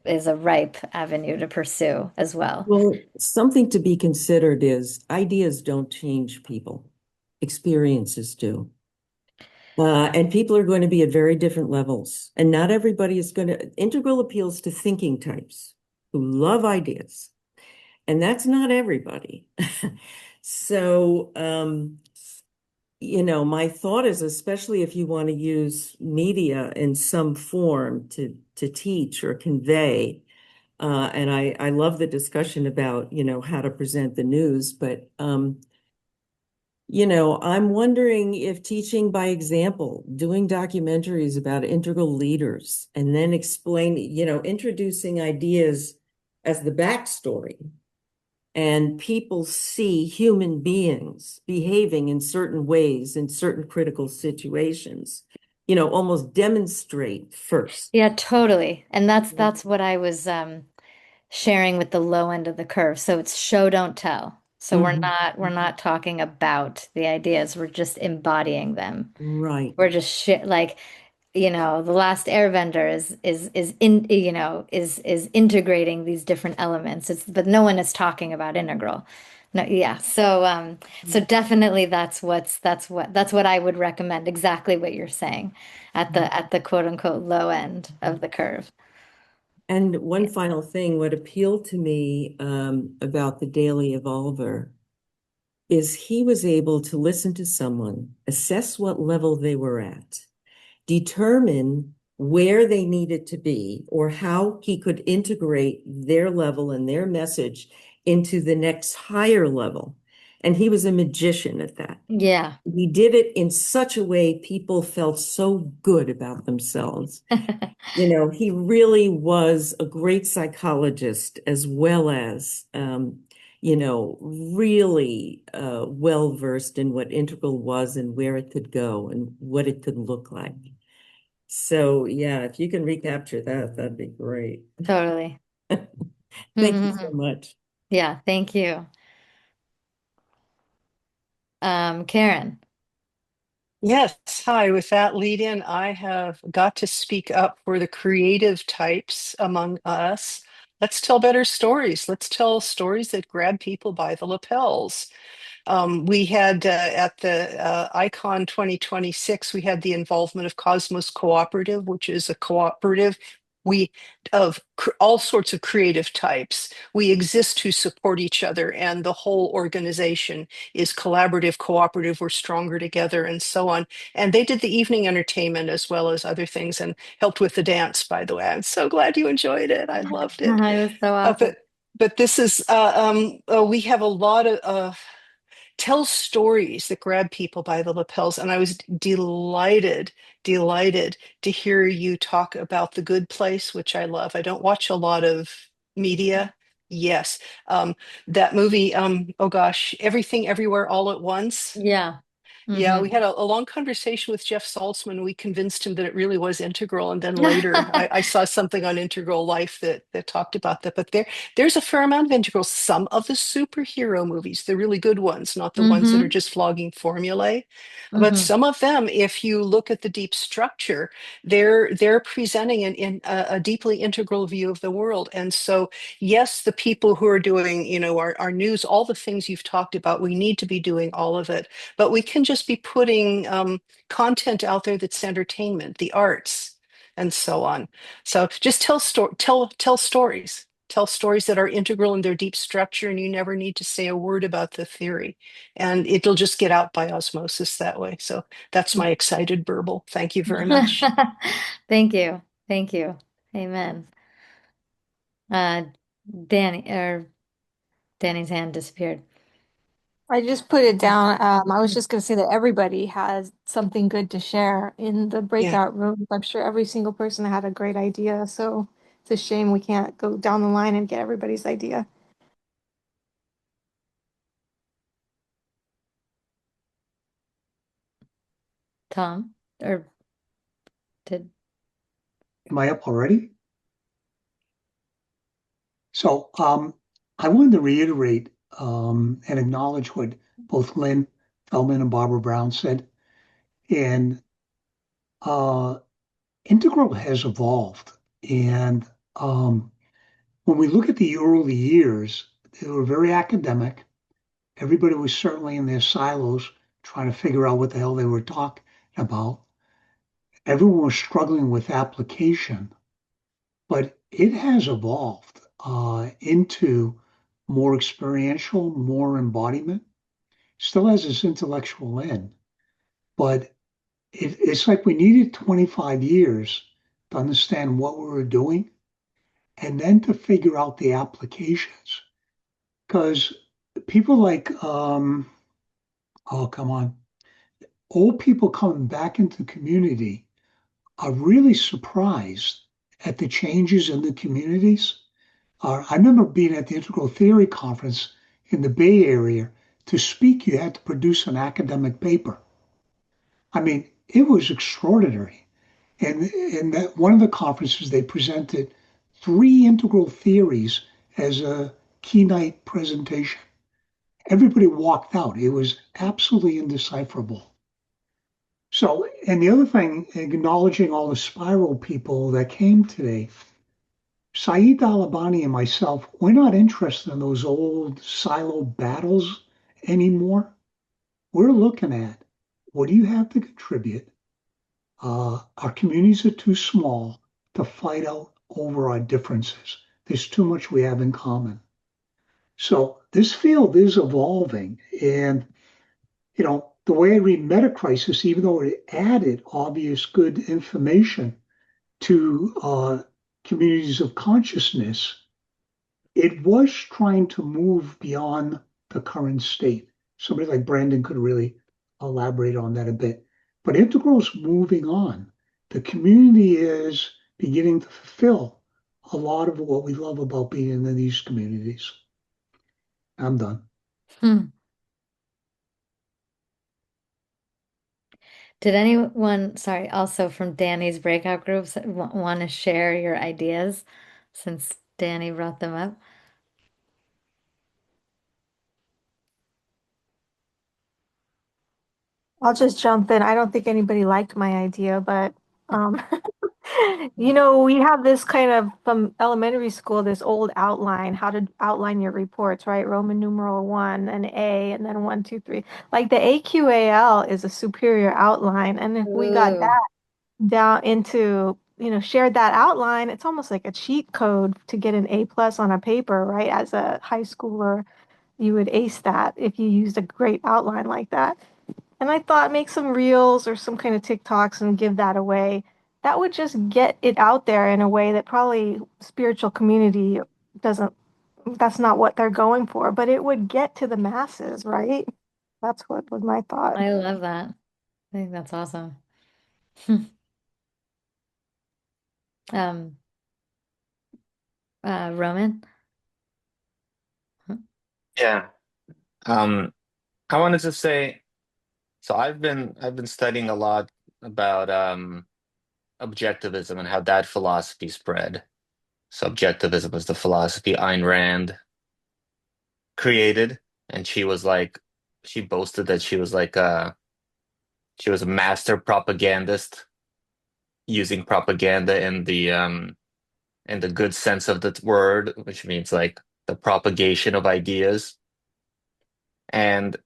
is a ripe avenue to pursue as well. Well, something to be considered is ideas don't change people, experiences do. And people are going to be at very different levels. And not everybody is going to, integral appeals to thinking types who love ideas. And that's not everybody. So, my thought is, especially if you want to use media in some form to teach or convey, and I love the discussion about, how to present the news, but I'm wondering if teaching by example, doing documentaries about integral leaders, and then introducing ideas as the backstory, and people see human beings behaving in certain ways in certain critical situations, almost demonstrate first. Yeah, totally. And that's what I was sharing with the low end of the curve. So it's show, don't tell. So we're not talking about the ideas, we're just embodying them. Right. We're just like, the last airbender is integrating these different elements. But no one is talking about integral. No, yeah. So definitely that's what I would recommend, exactly what you're saying at the quote unquote low end of the curve. And one final thing, what appealed to me about the Daily Evolver is he was able to listen to someone, assess what level they were at, determine where they needed to be, or how he could integrate their level and their message into the next higher level. And he was a magician at that. Yeah. He did it in such a way people felt so good about themselves. He really was a great psychologist as well as, really well versed in what integral was and where it could go and what it could look like. So, yeah, if you can recapture that, that'd be great. Totally. Thank you so much. Yeah, thank you. Karen. Yes. Hi. With that lead in, I have got to speak up for the creative types among us. Let's tell better stories. Let's tell stories that grab people by the lapels. We had at the ICON 2026, we had the involvement of Cosmos Cooperative, which is a cooperative of all sorts of creative types. We exist to support each other, and the whole organization is collaborative, cooperative, we're stronger together, and so on. And they did the evening entertainment as well as other things and helped with the dance, by the way. I'm so glad you enjoyed it. I loved it. It was so awesome. But this is, we have a lot of tell stories that grab people by the lapels. And I was delighted to hear you talk about The Good Place, which I love. I don't watch a lot of media. Yes. That movie, oh gosh, Everything Everywhere All at Once. Yeah. Yeah, we had a long conversation with Jeff Saltzman. We convinced him that it really was integral. And then later I saw something on Integral Life that talked about that. But there's a fair amount of integral. Some of the superhero movies, the really good ones, not the ones that are just flogging formulae. But some of them, if you look at the deep structure, they're presenting in a deeply integral view of the world. And so, yes, the people who are doing, our news, all the things you've talked about, we need to be doing all of it. But we can just be putting content out there that's entertainment, the arts, and so on. So just tell stories. Tell stories that are integral in their deep structure, and you never need to say a word about the theory. And it'll just get out by osmosis that way. So that's my excited burble. Thank you very much. Thank you. Thank you. Amen. Uh, Danny's hand disappeared. I just put it down. I was just going to say that everybody has something good to share in the Yeah. breakout rooms. I'm sure every single person had a great idea. So it's a shame we can't go down the line and get everybody's idea. Tom, or did Am I up already? So I wanted to reiterate and acknowledge what both Lynn Feldman and Barbara Brown said. And Integral has evolved. And when we look at the early years, they were very academic. Everybody was certainly in their silos trying to figure out what the hell they were talking about. Everyone was struggling with application, but it has evolved into more experiential, more embodiment. Still has its intellectual end, but it's like we needed 25 years to understand what we were doing and then to figure out the applications. Because people like, oh, come on, old people coming back into the community are really surprised at the changes in the communities. I remember being at the Integral Theory Conference in the Bay Area. To speak, you had to produce an academic paper. I mean, it was extraordinary. And in that one of the conferences, they presented 3 integral theories as a keynote presentation. Everybody walked out. It was absolutely indecipherable. So, and the other thing, acknowledging all the spiral people that came today, Saeed Alabani and myself, we're not interested in those old silo battles anymore. We're looking at what do you have to contribute? Our communities are too small to fight out over our differences. There's too much we have in common. So this field is evolving. And, the way I read Metacrisis, even though it added obvious good information to communities of consciousness, it was trying to move beyond the current state. Somebody like Brandon could really elaborate on that a bit. But Integral's moving on. The community is beginning to fulfill a lot of what we love about being in these communities. I'm done. Did anyone, sorry, also from Danny's breakout groups want to share your ideas since Danny brought them up? I'll just jump in. I don't think anybody liked my idea, but um, we have this kind of from elementary school, this old outline, how to outline your reports, right? Roman numeral one, an A, and then one, two, three. Like the AQAL is a superior outline. And if we got Ooh, that down into, shared that outline, it's almost like a cheat code to get an A plus on a paper, right? As a high schooler, you would ace that if you used a great outline like that. And I thought make some reels or some kind of TikToks and give that away. That would just get it out there in a way that probably spiritual community doesn't, that's not what they're going for, but it would get to the masses, right? That's what was my thought. I love that. I think that's awesome. Um, Roman? Yeah. I wanted to say, so I've been studying a lot about objectivism and how that philosophy spread. So objectivism was the philosophy Ayn Rand created, and she boasted that she was a master propagandist using propaganda in the good sense of the word, which means like the propagation of ideas. And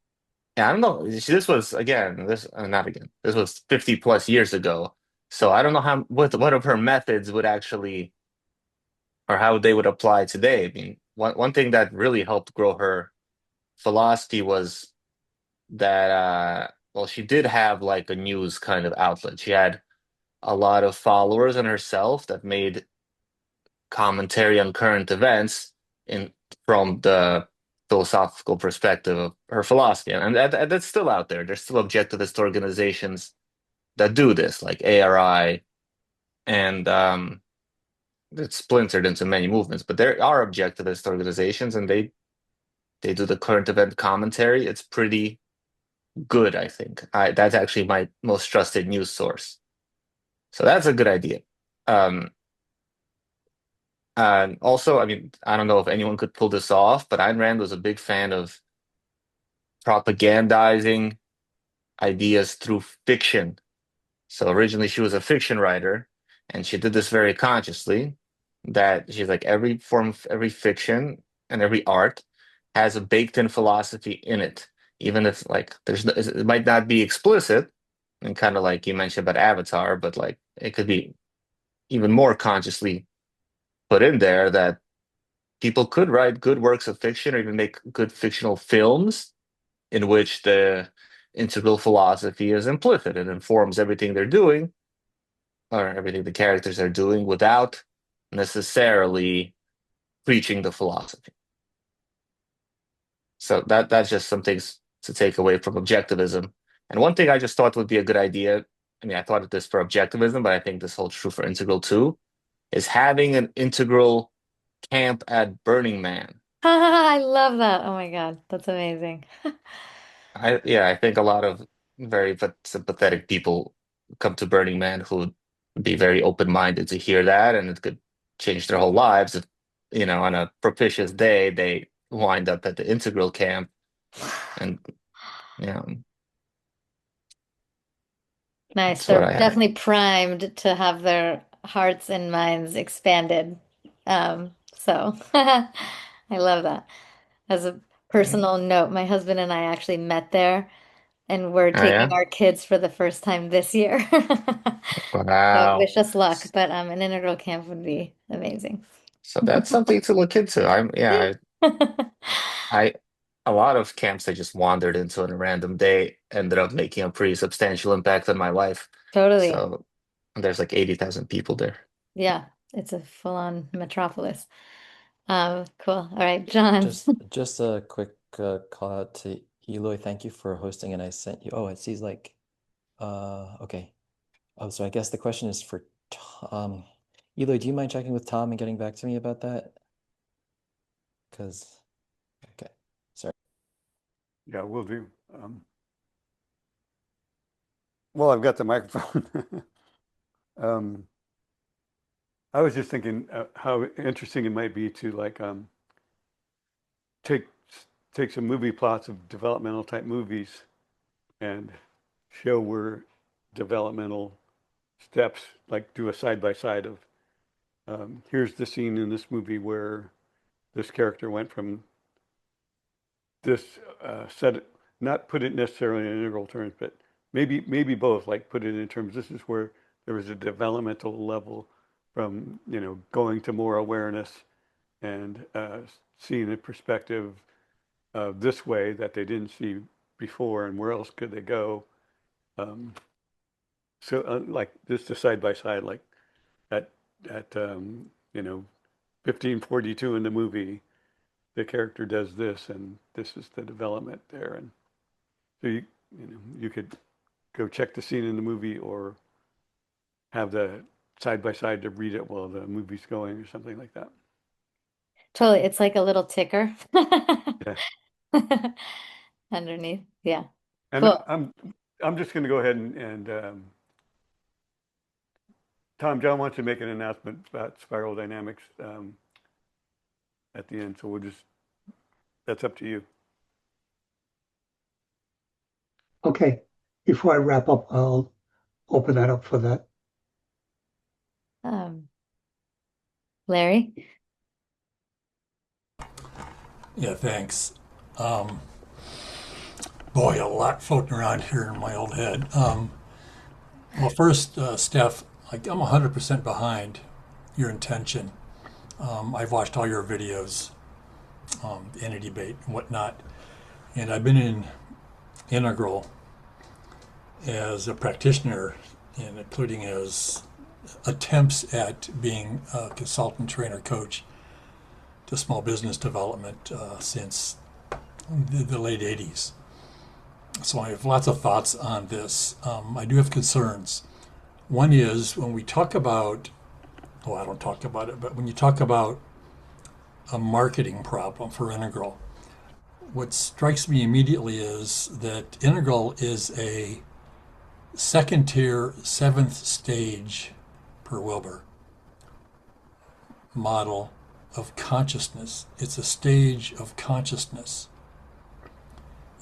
yeah, I don't know. This was again, this not again. This was 50 plus years ago. So I don't know what of her methods would actually or how they would apply today. I mean, one thing that really helped grow her philosophy was that well, she did have like a news kind of outlet. She had a lot of followers on herself that made commentary on current events in from the philosophical perspective of her philosophy, and that's still out there. There's still objectivist organizations that do this, like ARI, and it's splintered into many movements. But there are objectivist organizations, and they do the current event commentary. It's pretty good, I think. That's actually my most trusted news source. So that's a good idea. Um, And also, I mean, I don't know if anyone could pull this off, but Ayn Rand was a big fan of propagandizing ideas through fiction. So originally she was a fiction writer, and she did this very consciously, that she's like every form, every fiction and every art has a baked-in philosophy in it, even if like it might not be explicit, and kind of like you mentioned about Avatar, but like it could be even more consciously put in there that people could write good works of fiction or even make good fictional films in which the integral philosophy is implicit. It informs everything they're doing or everything the characters are doing without necessarily preaching the philosophy. So that's just some things to take away from objectivism. And one thing I just thought would be a good idea, I mean, I thought of this for objectivism, but I think this holds true for integral too, is having an integral camp at Burning Man. I love that. Oh my God, that's amazing. I think a lot of very sympathetic people come to Burning Man who would be very open-minded to hear that, and it could change their whole lives if, on a propitious day they wind up at the Integral camp, and yeah, Nice. that's what They're I have. definitely primed to have their hearts and minds expanded. So I love that. As a personal note, my husband and I actually met there, and we're Oh taking yeah? our kids for the first time this year. So Wow. wish us luck, but an integral camp would be amazing. So that's something to look into. I a lot of camps I just wandered into on a random day ended up making a pretty substantial impact on my life. Totally. So there's like 80,000 people there. Yeah, it's a full-on metropolis. Cool. All right, John. Just a quick call out to Eloy. Thank you for hosting, and I sent you. Oh, it seems like okay. Oh, so I guess the question is for Tom. Eloy, do you mind checking with Tom and getting back to me about that? Because okay, sorry. Yeah, we'll do. Well, I've got the microphone. I was just thinking how interesting it might be to like take take some movie plots of developmental type movies and show where developmental steps, like do a side by side of here's the scene in this movie where this character went from this set, not put it necessarily in integral terms, but maybe both, like put it in terms, this is where there was a developmental level from, going to more awareness and seeing a perspective this way that they didn't see before, and where else could they go? Um, so like this, the side by side, like at 1542 in the movie, the character does this, and this is the development there, and so you could go check the scene in the movie or have the side by side to read it while the movie's going or something like that. Totally. It's like a little ticker Yeah. underneath. Yeah. And Cool. I'm just going to go ahead and Tom John wants to make an announcement about spiral dynamics at the end, so that's up to you. Okay. Before I wrap up, I'll open that up for that. Larry? Yeah, thanks. Boy, a lot floating around here in my old head. Well, first, Steph, I'm 100% behind your intention. I've watched all your videos, the entity debate and whatnot, and I've been in Integral as a practitioner, and including as attempts at being a consultant, trainer, coach to small business development since the late 80s. So I have lots of thoughts on this. I do have concerns. One is when we talk about, oh, I don't talk about it, but when you talk about a marketing problem for Integral, what strikes me immediately is that Integral is a second tier, seventh stage per Wilbur. model of consciousness. It's a stage of consciousness.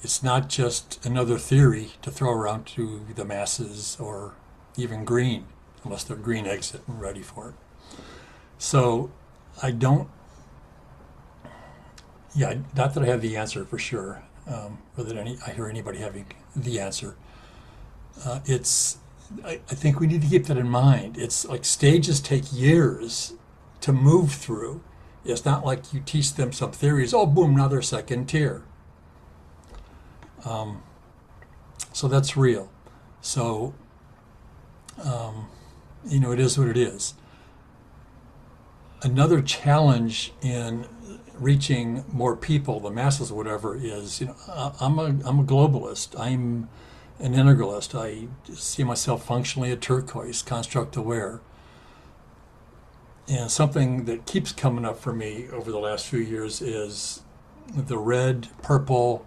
It's not just another theory to throw around to the masses or even green, unless they're green exit and ready for it. So I don't, yeah, not that I have the answer for sure, or that I hear anybody having the answer. I think we need to keep that in mind. It's like stages take years to move through. It's not like you teach them some theories, oh, boom, now they're second tier. So that's real. So, it is what it is. Another challenge in reaching more people, the masses, whatever, is, I'm a globalist. I'm an integralist. I see myself functionally a turquoise, construct aware. And something that keeps coming up for me over the last few years is the red, purple,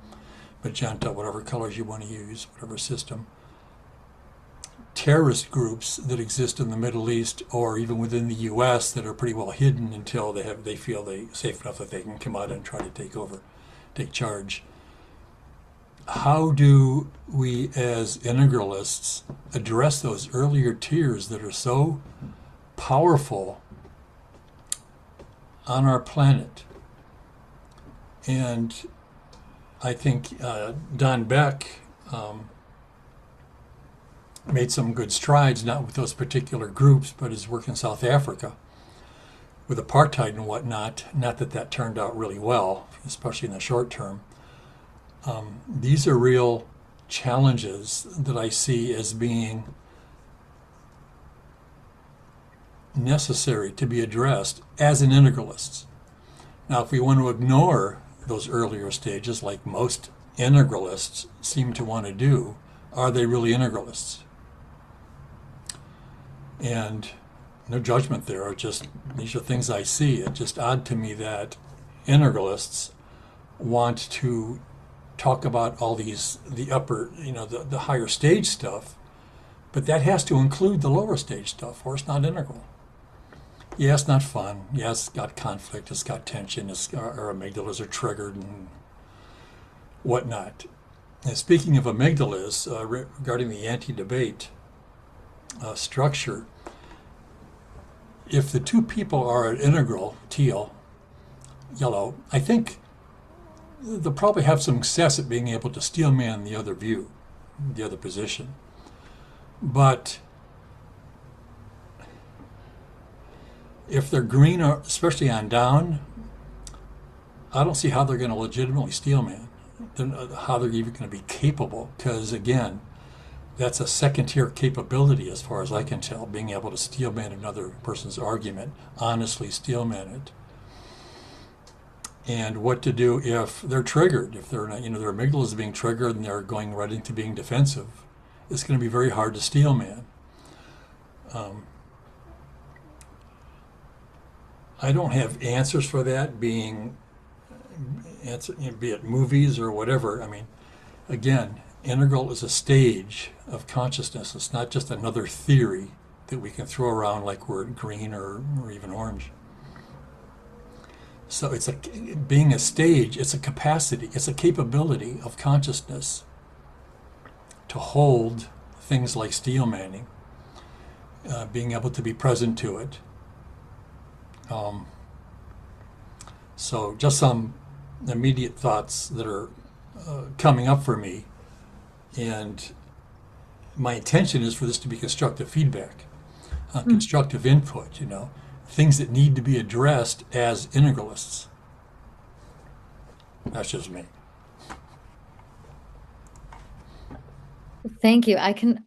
magenta, whatever colors you want to use, whatever system, terrorist groups that exist in the Middle East or even within the U.S. that are pretty well hidden until they feel they safe enough that they can come out and try to take charge. How do we as integralists address those earlier tiers that are so powerful on our planet? And I think Don Beck made some good strides, not with those particular groups, but his work in South Africa with apartheid and whatnot. Not that that turned out really well, especially in the short term. These are real challenges that I see as being necessary to be addressed as an integralist. Now, if we want to ignore those earlier stages, like most integralists seem to want to do, are they really integralists? And no judgment there, are just these are things I see. It's just odd to me that integralists want to talk about all these, the upper, the higher stage stuff, but that has to include the lower stage stuff, or it's not integral. Yeah, it's not fun. Yeah, it's got conflict, it's got tension, our amygdalas are triggered and whatnot. And speaking of amygdalas, regarding the anti-debate structure, if the two people are at integral, teal, yellow, I think they'll probably have some success at being able to steelman the other view, the other position. But if they're green, especially on down, I don't see how they're going to legitimately steelman, how they're even going to be capable, because again, that's a second tier capability as far as I can tell, being able to steelman another person's argument, honestly steelman it. And what to do if they're triggered, if they're not, their amygdala is being triggered and they're going right into being defensive. It's going to be very hard to steelman. I don't have answers for that, be it movies or whatever. I mean, again, integral is a stage of consciousness. It's not just another theory that we can throw around like we're green or even orange. So it's being a stage, it's a capacity, it's a capability of consciousness to hold things like steelmanning, being able to be present to it. So just some immediate thoughts that are coming up for me, and my intention is for this to be constructive feedback, constructive input, things that need to be addressed as integralists. That's just me. Thank you. I can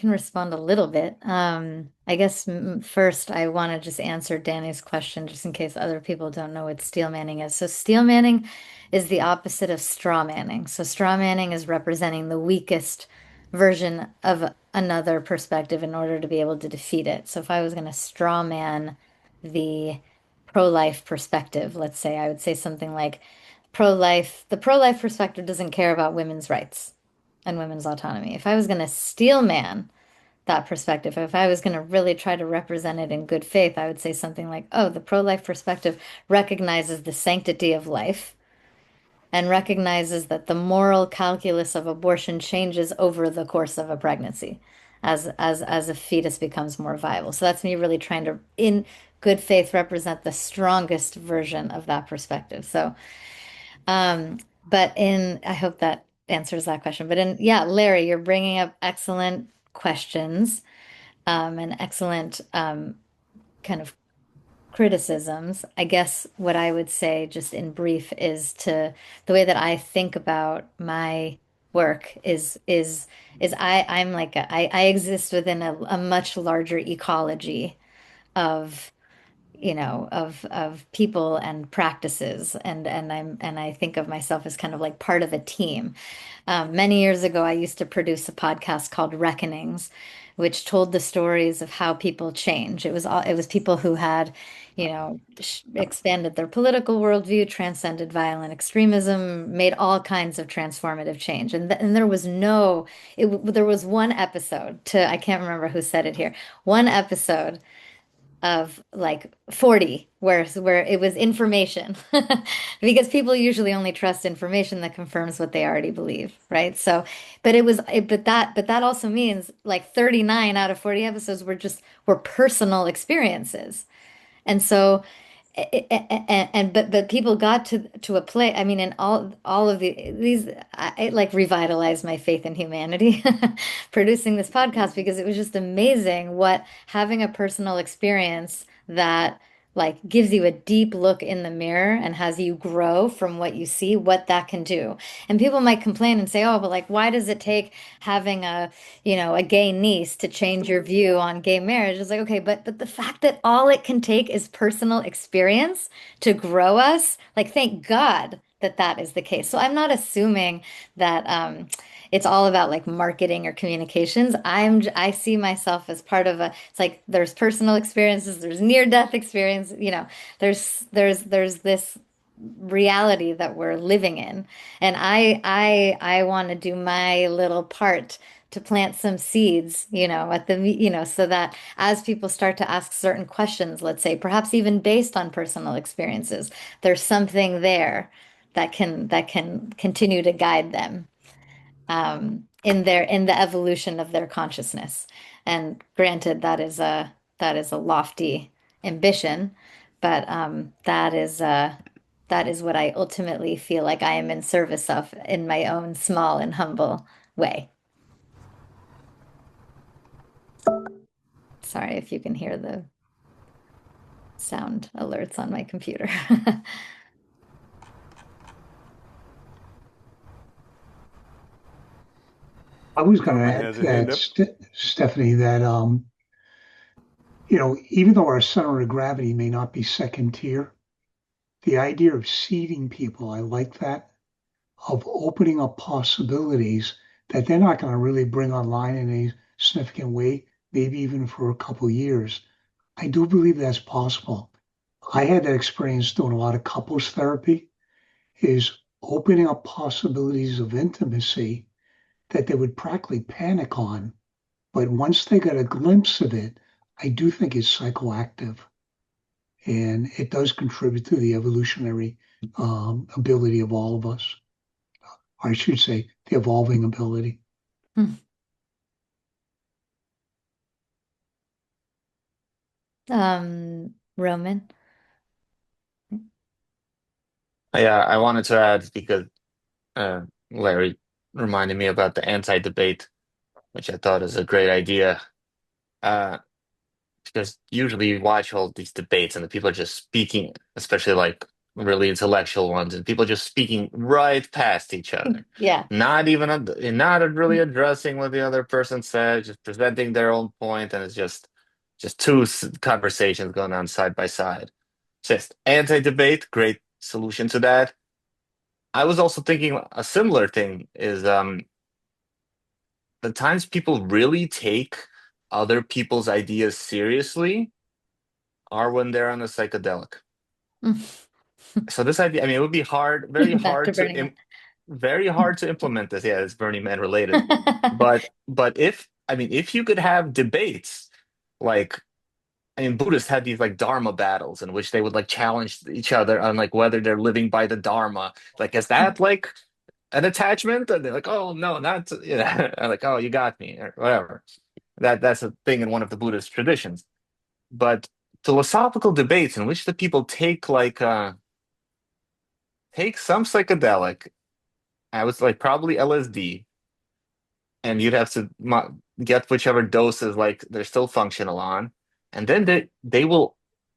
respond a little bit. I guess first I want to just answer Danny's question, just in case other people don't know what steel manning is. So steel manning is the opposite of straw manning. So straw manning is representing the weakest version of another perspective in order to be able to defeat it. So if I was going to straw man the pro-life perspective, let's say, I would say something like the pro-life perspective doesn't care about women's rights and women's autonomy. If I was going to steel man that perspective. If I was going to really try to represent it in good faith, I would say something like, oh, the pro-life perspective recognizes the sanctity of life and recognizes that the moral calculus of abortion changes over the course of a pregnancy as a fetus becomes more viable. So that's me really trying to, in good faith, represent the strongest version of that perspective. So, but I hope that answers that question. But yeah, Larry, you're bringing up excellent questions, and excellent, kind of criticisms. I guess what I would say, just in brief, is the way that I think about my work is I'm like I exist within a much larger ecology of of people and practices, and I think of myself as kind of like part of a team. Many years ago, I used to produce a podcast called Reckonings, which told the stories of how people change. It was people who had, expanded their political worldview, transcended violent extremism, made all kinds of transformative change. And there was there was one episode I can't remember who said it here, one episode of like 40 where it was information because people usually only trust information that confirms what they already believe, right? So but that also means like 39 out of 40 episodes were personal experiences. And so, but people got to a place. I mean, and all of these, it like revitalized my faith in humanity, producing this podcast, because it was just amazing what having a personal experience that like gives you a deep look in the mirror and has you grow from what you see, what that can do. And people might complain and say, oh, but like, why does it take having a gay niece to change your view on gay marriage? It's like, okay, but the fact that all it can take is personal experience to grow us, like, thank God that that is the case. So I'm not assuming that it's all about like marketing or communications. I see myself as part of it's like there's personal experiences, there's near death experience, there's this reality that we're living in. And I want to do my little part to plant some seeds, so that as people start to ask certain questions, let's say, perhaps even based on personal experiences, there's something there that can continue to guide them, in the evolution of their consciousness. And granted, that is a lofty ambition, but that is what I ultimately feel like I am in service of in my own small and humble way. Sorry if you can hear the sound alerts on my computer. I was going to Norman add has to a hand that, up. Stephanie, that even though our center of gravity may not be second tier, the idea of seeding people, I like that, of opening up possibilities that they're not going to really bring online in a significant way, maybe even for a couple of years. I do believe that's possible. I had that experience doing a lot of couples therapy, is opening up possibilities of intimacy that they would practically panic on. But once they got a glimpse of it, I do think it's psychoactive. And it does contribute to the evolutionary ability of all of us. Or I should say, the evolving ability. Roman. Yeah, I wanted to add because Larry reminded me about the anti-debate, which I thought is a great idea. Uh, because usually you watch all these debates and the people are just speaking, especially like really intellectual ones, and people just speaking right past each other, Yeah. not really addressing what the other person said, just presenting their own point, and it's just two conversations going on side by side. Just anti-debate, great solution to that. I was also thinking a similar thing is the times people really take other people's ideas seriously are when they're on a psychedelic. So this idea, I mean, it would be hard, Back to Burning Man. very hard to implement this. Yeah, it's Burning Man related. But if I mean, if you could have debates, like, I mean, Buddhists had these like Dharma battles in which they would like challenge each other on like whether they're living by the Dharma. Like, is that like an attachment? And they're like, oh no, not you know, I'm like, oh, you got me, or whatever. That's a thing in one of the Buddhist traditions. But philosophical debates in which the people take some psychedelic, I was like probably LSD, and you'd have to get whichever doses like they're still functional on, and then they will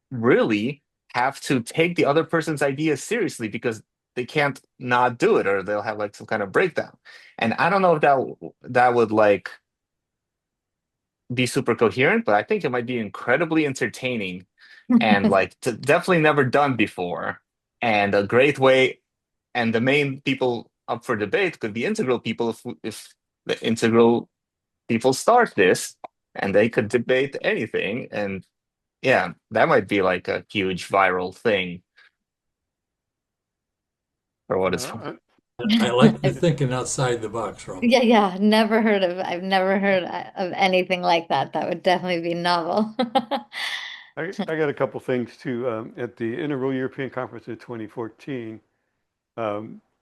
really have to take the other person's ideas seriously because they can't not do it or they'll have like some kind of breakdown. And I don't know if that would like be super coherent, but I think it might be incredibly entertaining and like definitely never done before and a great way. And the main people up for debate could be integral people if the integral people start this and they could debate anything. And yeah, that might be like a huge viral thing for what it's worth. I like you thinking outside the box, Ron. Yeah, I've never heard of anything like that. That would definitely be novel. I got a couple things too. At the Integral European Conference in 2014,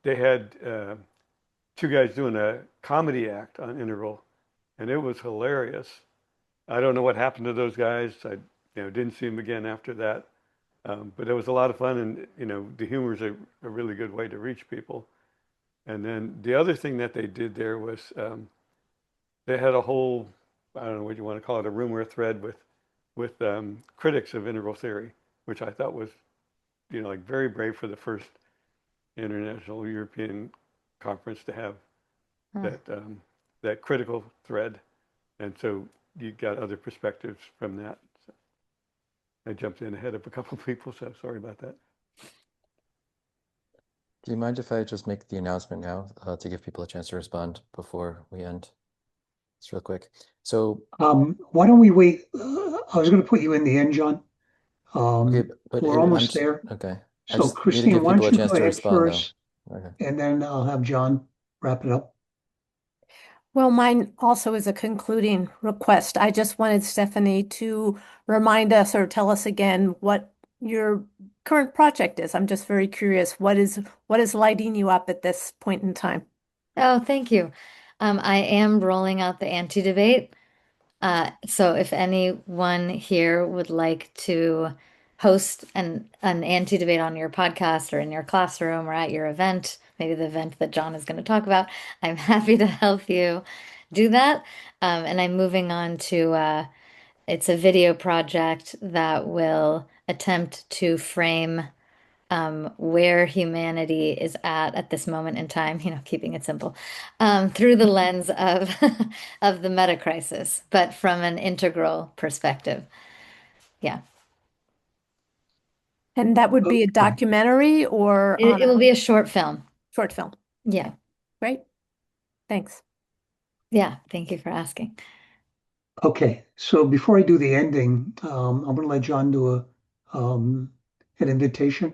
they had two guys doing a comedy act on Integral, and it was hilarious. I don't know what happened to those guys. I didn't see them again after that. But it was a lot of fun, and the humor is a really good way to reach people. And then the other thing that they did there was they had a whole, I don't know what you want to call it, a rumor thread with critics of integral theory, which I thought was like very brave for the first international European conference to have that that critical thread, and so you got other perspectives from that. So I jumped in ahead of a couple of people, so sorry about that. Do you mind if I just make the announcement now to give people a chance to respond before we end? It's real quick. So, why don't we wait? I was going to put you in the end, John. okay, but We're almost just, there. okay. I So just need to Christine, give why don't people a you chance go to ahead respond first, though. Okay. and then I'll have John wrap it up. Well, mine also is a concluding request. I just wanted Stephanie to remind us or tell us again what your current project is. I'm just very curious. What is lighting you up at this point in time? Oh, thank you. I am rolling out the anti-debate. So if anyone here would like to host an anti-debate on your podcast or in your classroom or at your event, maybe the event that John is going to talk about, I'm happy to help you do that. And I'm moving on to it's a video project that will attempt to frame where humanity is at this moment in time, keeping it simple, through the lens of of the meta crisis, but from an integral perspective. Yeah. And that would be a documentary or It will be a short film. Short film. Yeah. Great. Thanks. Yeah. Thank you for asking. Okay, so before I do the ending, I'm going to let John do an invitation.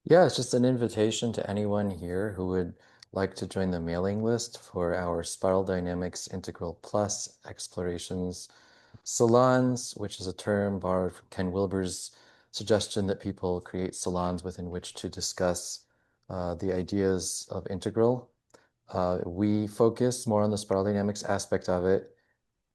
Yeah, it's just an invitation to anyone here who would like to join the mailing list for our Spiral Dynamics Integral Plus Explorations Salons, which is a term borrowed from Ken Wilber's suggestion that people create salons within which to discuss the ideas of integral. We focus more on the spiral dynamics aspect of it.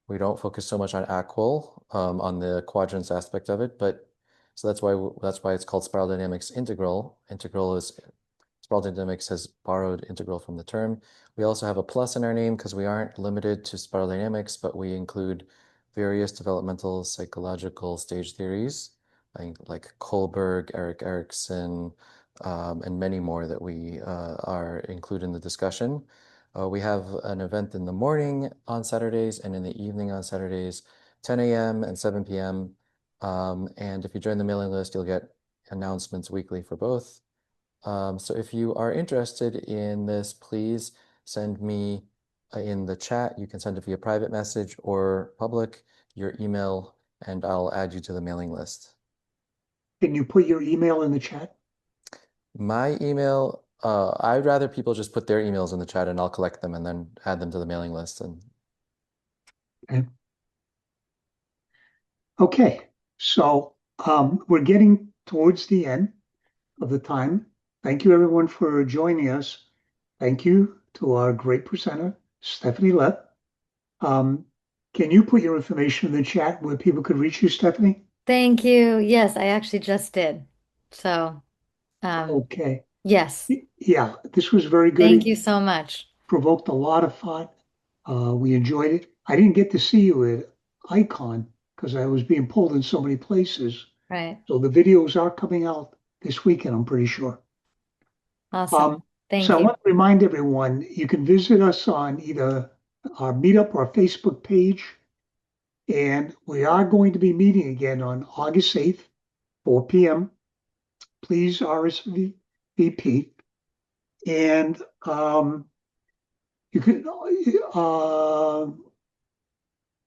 We don't focus so much on AQUAL, on the quadrants aspect of it, but so that's why it's called spiral dynamics integral. Spiral dynamics has borrowed integral from the term. We also have a plus in our name because we aren't limited to spiral dynamics, but we include various developmental psychological stage theories, like Kohlberg, Erik Erikson, and many more that we are include in the discussion. We have an event in the morning on Saturdays and in the evening on Saturdays, 10 a.m. and 7 p.m. And if you join the mailing list, you'll get announcements weekly for both. So if you are interested in this, please send me in the chat. You can send it via private message or public, your email, and I'll add you to the mailing list. Can you put your email in the chat? My email, I'd rather people just put their emails in the chat and I'll collect them and then add them to the mailing list. And Okay. Okay, so we're getting towards the end of the time. Thank you, everyone, for joining us. Thank you to our great presenter, Stephanie Lepp. Can you put your information in the chat where people could reach you, Stephanie? Thank you. Yes, I actually just did. So, Okay. yes, Yeah, this was very good. thank It you so much. provoked a lot of thought. We enjoyed it. I didn't get to see you at Icon because I was being pulled in so many places. Right. So the videos are coming out this weekend, I'm pretty sure. Awesome. So Thank I you. want to remind everyone, you can visit us on either our Meetup or Facebook page. And we are going to be meeting again on August 8th, 4 p.m. Please RSVP. And you can,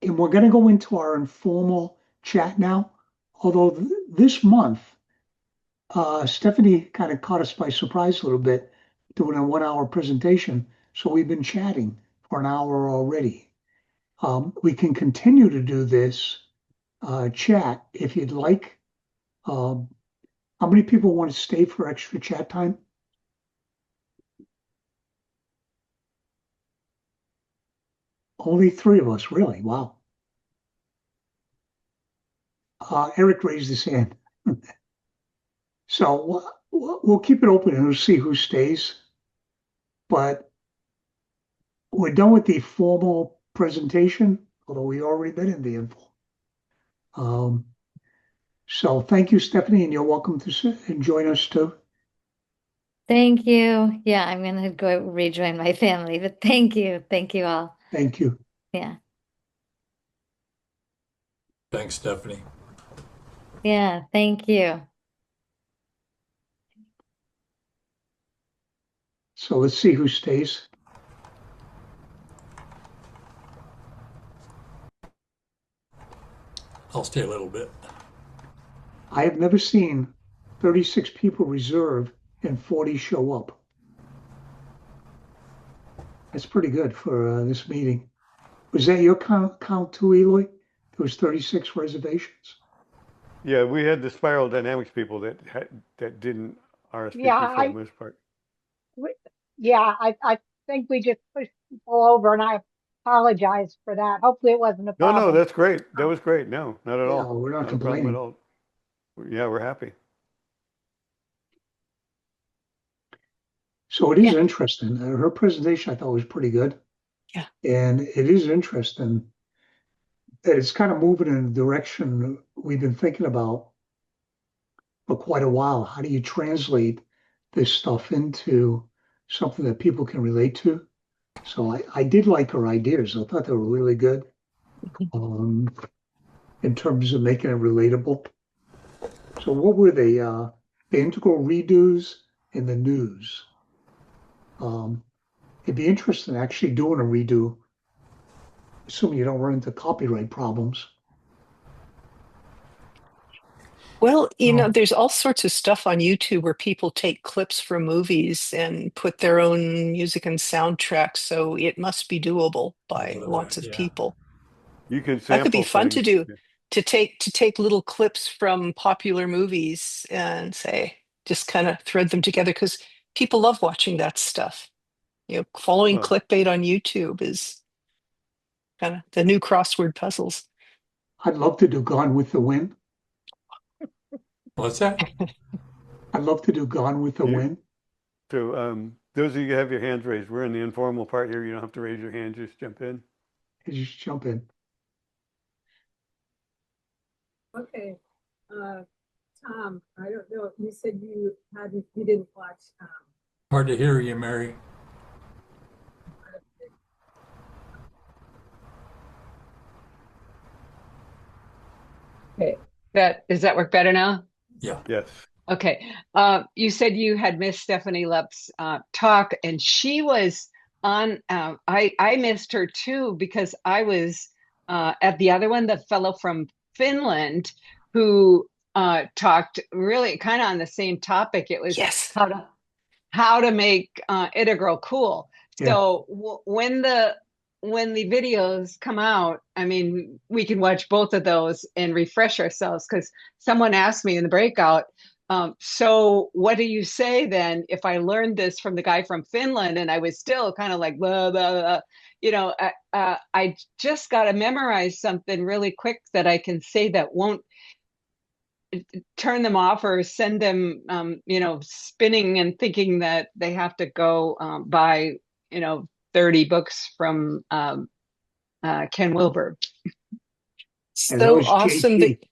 and we're going to go into our informal chat now. Although this month, Stephanie kind of caught us by surprise a little bit doing a 1 hour presentation. So we've been chatting for an hour already. We can continue to do this chat if you'd like. How many people want to stay for extra chat time? Only 3 of us, really. Wow. Eric raised his hand. So we'll keep it open and we'll see who stays. But we're done with the formal presentation, although we already been in the info. So thank you, Stephanie, and you're welcome to sit and join us too. Thank you. Yeah, I'm gonna go rejoin my family, but thank you. Thank you all. Thank you. Yeah. Thanks, Stephanie. Yeah, thank you. So let's see who stays. I'll stay a little bit. I have never seen 36 people reserve and 40 show up. That's pretty good for this meeting. Was that your count too, Eloy? There was 36 reservations. Yeah, we had the spiral dynamics people that didn't RSVP Yeah, for the most part. I think we just pushed people over, and I apologize for that. Hopefully, it wasn't a No, problem. that's great. That was great. No, not at Yeah, all. we're not Not a problem at complaining. all. Yeah, we're happy. So it is Yeah. interesting. Her presentation I thought was pretty good. Yeah. And it is interesting that it's kind of moving in a direction we've been thinking about for quite a while. How do you translate this stuff into something that people can relate to? So I did like her ideas. I thought they were really good in terms of making it relatable. So what were they? The integral redos and the news. It'd be interesting actually doing a redo, assuming you don't run into copyright problems. Well, Oh, there's all sorts of stuff on YouTube where people take clips from movies and put their own music and soundtracks, so it must be doable by lots of Yeah. people. You can That could be sample fun to things. do, to take little clips from popular movies and say, just kind of thread them together because people love watching that stuff. Following Well, clickbait on YouTube is kind of the new crossword puzzles. I'd love to do Gone with the Wind. What's that? I'd love to do Gone with the you Wind. so those of you who have your hands raised, we're in the informal part here. You don't have to raise your hand, just jump in. You just jump in. Okay. Tom, I don't know. You said you didn't watch. Hard to hear you, Mary. Okay. Does that work better now? Yeah. Yes. Okay. You said you had missed Stephanie Lepp's talk, and she was on. I missed her too because I was at the other one, the fellow from Finland who talked really kind of on the same topic. It was Yes. how to make integral cool. Yeah. So when the when the videos come out, I mean, we can watch both of those and refresh ourselves, because someone asked me in the breakout, so what do you say then if I learned this from the guy from Finland and I was still kind of like blah, blah, blah. I just got to memorize something really quick that I can say that won't turn them off or send them spinning and thinking that they have to go buy 30 books from Ken Wilber. And that So was awesome that JP.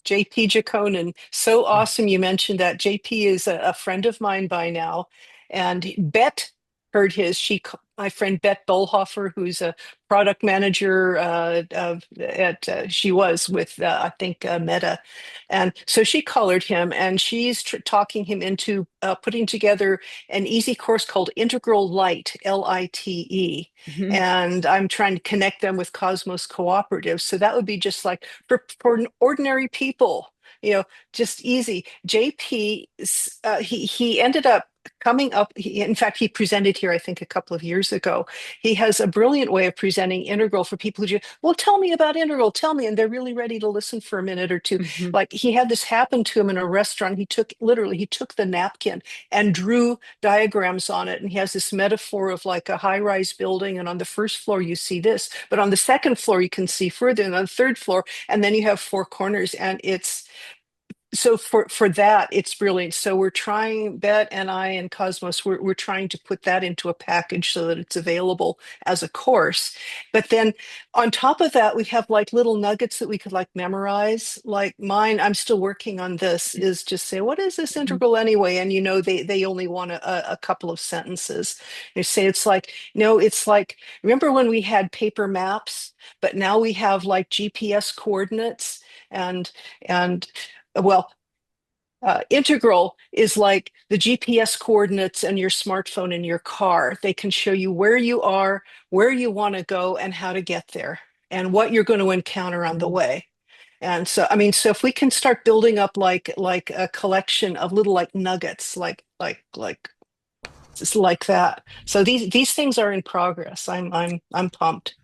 JP Jaconin. So awesome you mentioned that. JP is a friend of mine by now. And Bet heard his. My friend Bet Bolhofer, who's a product manager she was with, I think, Meta. And so she colored him, and she's talking him into putting together an easy course called Integral Lite, Lite. Mhm. And I'm trying to connect them with Cosmos Cooperative. So that would be just like for ordinary people, just easy. JP, he ended up coming up. In fact, he presented here, I think, a couple of years ago. He has a brilliant way of presenting Integral for people who just, well, tell me about Integral, tell me. And they're really ready to listen for a minute or two. Mhm. Like he had this happen to him in a restaurant. He took the napkin and drew diagrams on it. And he has this metaphor of like a high-rise building. And on the first floor, you see this, but on the second floor, you can see further, and on the third floor, and then you have four corners. And it's so for that, it's brilliant. So we're trying, Bet and I and Cosmos, we're trying to put that into a package so that it's available as a course. But then on top of that, we have like little nuggets that we could like memorize. Like mine, I'm still working on this, is just say, what is this integral anyway? And they only want a couple of sentences. They say it's like, no, it's like, remember when we had paper maps, but now we have like GPS coordinates and well, integral is like the GPS coordinates and your smartphone in your car. They can show you where you are, where you want to go, and how to get there, and what you're going to encounter on the way. And so, I mean, so if we can start building up like a collection of little like nuggets, like just like that. So these things are in progress. I'm pumped.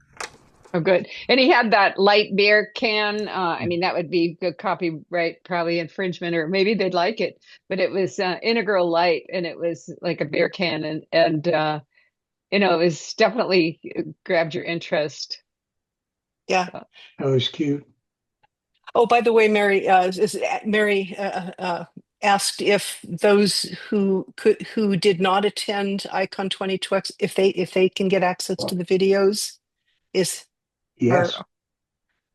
Oh, good. And he had that light beer can. I mean, that would be good copyright, probably infringement, or maybe they'd like it. But it was Integral Light, and it was like a beer can, and it was definitely grabbed your interest. Yeah. So. That was cute. Oh, by the way, Mary asked if those who did not attend Icon 2020, if they can get access to the videos, Yes.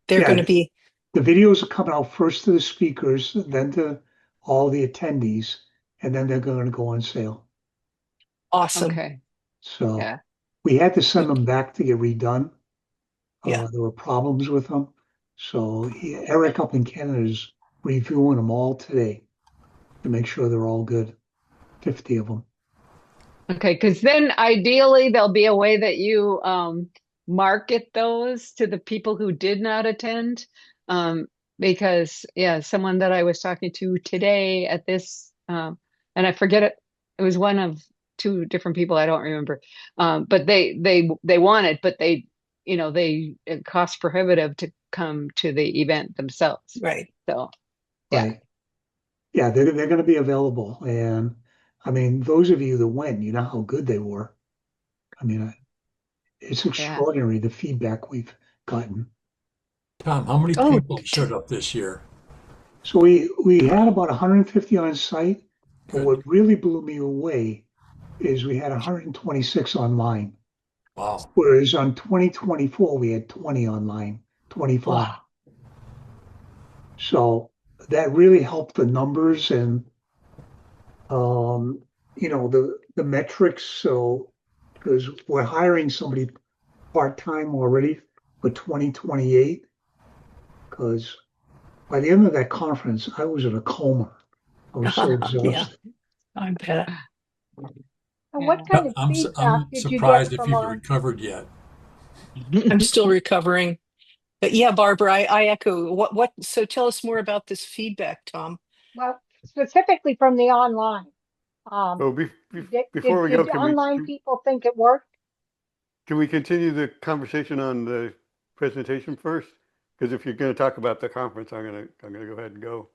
they're going to be. The videos are coming out first to the speakers, then to all the attendees, and then they're going to go on sale. Awesome. Okay. So yeah. we had to send them back to get redone. Yeah. There were problems with them. So Eric up in Canada is reviewing them all today to make sure they're all good. 50 of them. Okay, because then ideally there'll be a way that you market those to the people who did not attend. Because someone that I was talking to today at this, and I forget it, it was one of two different people, I don't remember. But they want it, but it costs prohibitive to come to the event themselves. Right. So Right. Yeah, they're going to be available. And I mean, those of you that went, you know how good they were. I mean, it's extraordinary the feedback we've gotten. Tom, how many people showed up this year? So we had about 150 on site, but what really blew me away is we had 126 online. Wow. Whereas on 2024, we had 20 online, 25. Wow. So that really helped the numbers and the metrics. So because we're hiring somebody part-time already for 2028, because by the end of that conference, I was in a coma. I was so exhausted. I bet. What kind of I'm feedback did you surprised get if from you've our? recovered yet. I'm still recovering. But yeah, Barbara, I echo what. So tell us more about this feedback, Tom. Well, specifically from the online. Before we go, Did online people think it worked? Can we continue the conversation on the presentation first? Because if you're going to talk about the conference, I'm gonna go ahead and go.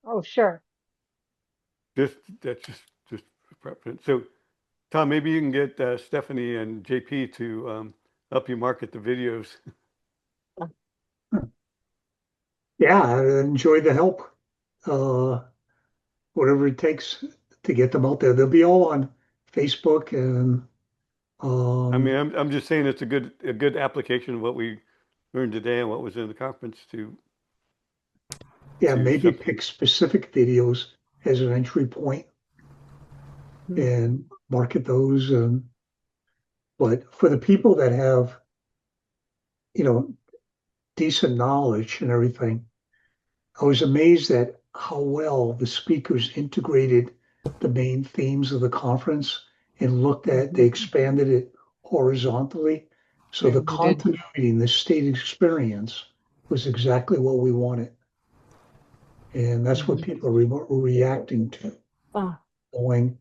Oh, sure. That's just preference. So, Tom, maybe you can get Stephanie and JP to help you market the videos. Yeah, I enjoy the help. Whatever it takes to get them out there. They'll be all on Facebook and I mean, I'm just saying it's a good application of what we learned today and what was in the conference yeah, to maybe something. pick specific videos as an entry point and market those. But for the people that have, decent knowledge and everything, I was amazed at how well the speakers integrated the main themes of the conference and they expanded it horizontally. So the They did. continuity and the state experience was exactly what we wanted. And that's what people were reacting to. Going,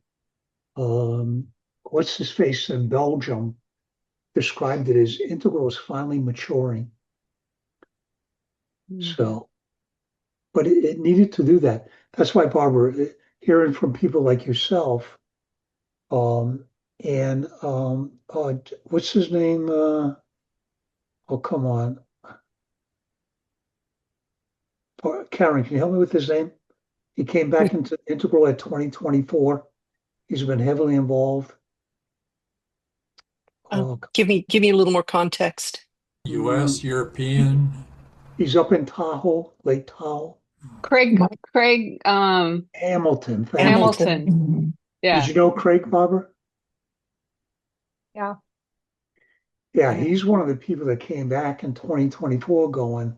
what's his face in Belgium described it as Integral is finally maturing. So, but it needed to do that. That's why, Barbara, hearing from people like yourself, and what's his name? Oh, come on. Karen, can you help me with his name? He came back into Integral at 2024. He's been heavily involved. Give me a little more context. US, European. He's up in Tahoe, Lake Tahoe. Craig Hamilton. Thank you. Hamilton. Yeah. Did you know Craig, Barbara? Yeah. Yeah, he's one of the people that came back in 2024 going,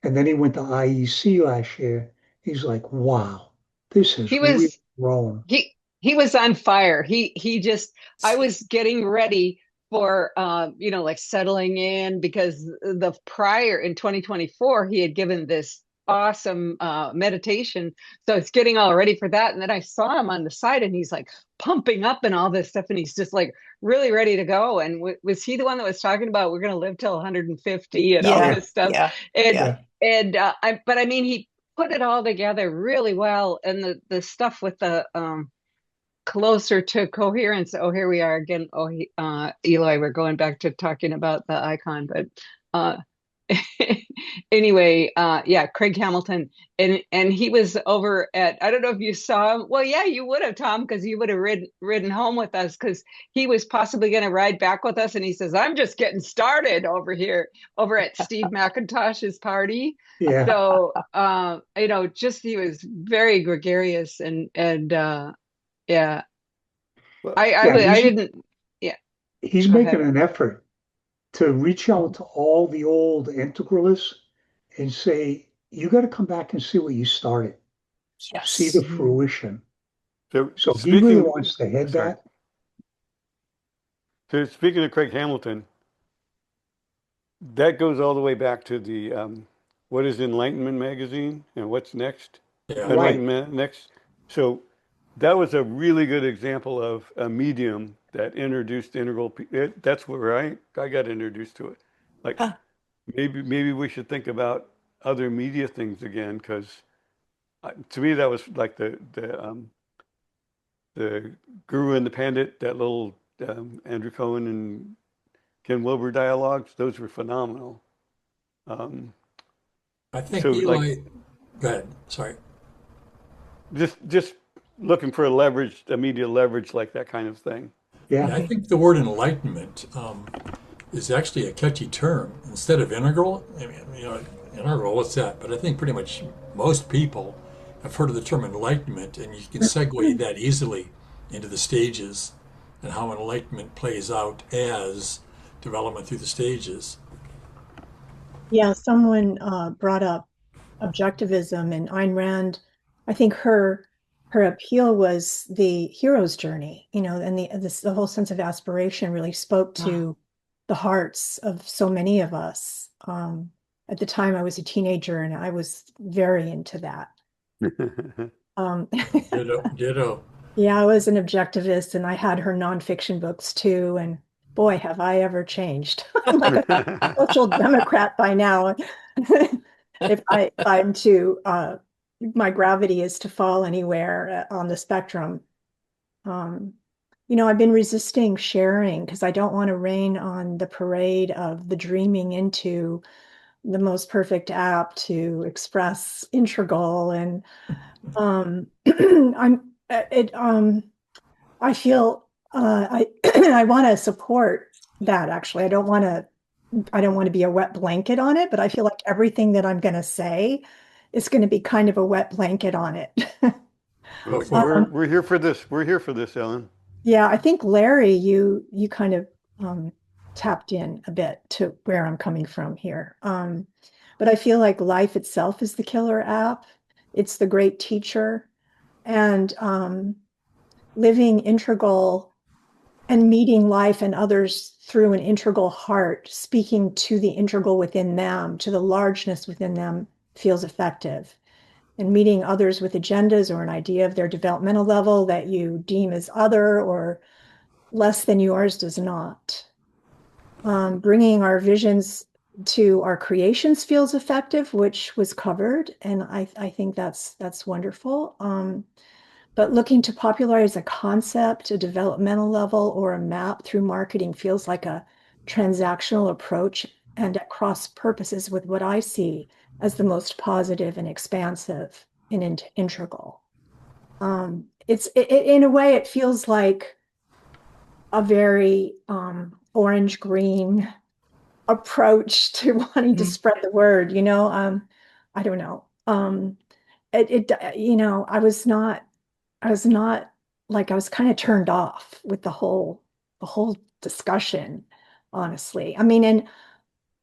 and then he went to IEC last year. He's like, wow, this has He really was grown. he was on fire. He just I was getting ready for like settling in, because the prior in 2024 he had given this awesome meditation, so it's getting all ready for that. And then I saw him on the side and he's like pumping up and all this stuff, and he's just like really ready to go. And was he the one that was talking about we're going to live till 150 and all this stuff? But I mean, he put it all together really well. And the stuff with the closer to coherence. Oh, here we are again. Oh, Eli, we're going back to talking about the icon. But anyway, yeah, Craig Hamilton. And he was over at, I don't know if you saw him. Well, yeah, you would have, Tom, because you would have ridden home with us, because he was possibly going to ride back with us. And he says, I'm just getting started over here, over at Steve McIntosh's party. Yeah. So, just he was very gregarious and yeah. I didn't. Yeah. He's making an effort to reach out to all the old integralists and say, you got to come back and see what you started. Yes. See the fruition. So he speaking, really wants to head that. So speaking of Craig Hamilton, that goes all the way back to the what is Enlightenment magazine and what's next? Yeah. Enlightenment next. So that was a really good example of a medium that introduced integral. That's where I got introduced to it. Like maybe we should think about other media things again, because to me that was like the Guru and the Pandit, that little Andrew Cohen and Ken Wilber dialogues. Those were phenomenal. I think Eli. Go ahead. Sorry. Just looking for a media leverage like that kind of thing. Yeah. I think the word enlightenment is actually a catchy term. Instead of integral, I mean, integral, what's that? But I think pretty much most people have heard of the term enlightenment, and you can segue that easily into the stages and how enlightenment plays out as development through the stages. Yeah, someone brought up objectivism, and Ayn Rand, I think her appeal was the hero's journey, and the whole sense of aspiration really spoke to the hearts of so many of us. At the time I was a teenager and I was very into that. Ditto. Yeah, I was an objectivist and I had her nonfiction books too. And boy, have I ever changed. I'm like a social democrat by now. If I'm to my gravity is to fall anywhere on the spectrum. Um, I've been resisting sharing because I don't want to rain on the parade of the dreaming into the most perfect app to express integral and I'm it I feel I I want to support that actually. I don't want to be a wet blanket on it, but I feel like everything that I'm going to say is going to be kind of a wet blanket on it. We're here for this. We're here for this, Ellen. Yeah, I think Larry, you kind of tapped in a bit to where I'm coming from here. But I feel like life itself is the killer app. It's the great teacher, and living integral and meeting life and others through an integral heart, speaking to the integral within them, to the largeness within them, feels effective. And meeting others with agendas or an idea of their developmental level that you deem as other or less than yours does not. Bringing our visions to our creations feels effective, which was covered, and I think that's wonderful. But looking to popularize a concept, a developmental level, or a map through marketing feels like a transactional approach and at cross purposes with what I see as the most positive and expansive and integral. In a way, it feels like a very orange-green approach to wanting to spread the word, I don't know. I was not like I was kind of turned off with the whole discussion, honestly. I mean,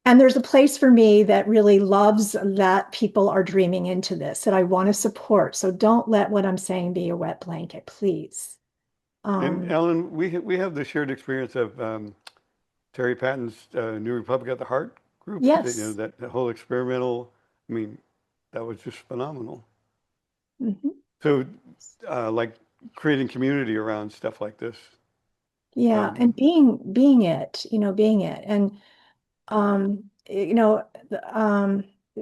and there's a place for me that really loves that people are dreaming into this that I want to support. So don't let what I'm saying be a wet blanket, please. And Ellen, we have the shared experience of Terry Patton's New Republic at the Heart group. Yes. That whole experimental. I mean, that was just phenomenal. Mm-hmm. So, like creating community around stuff like this. Yeah, and being it, being it, and you know,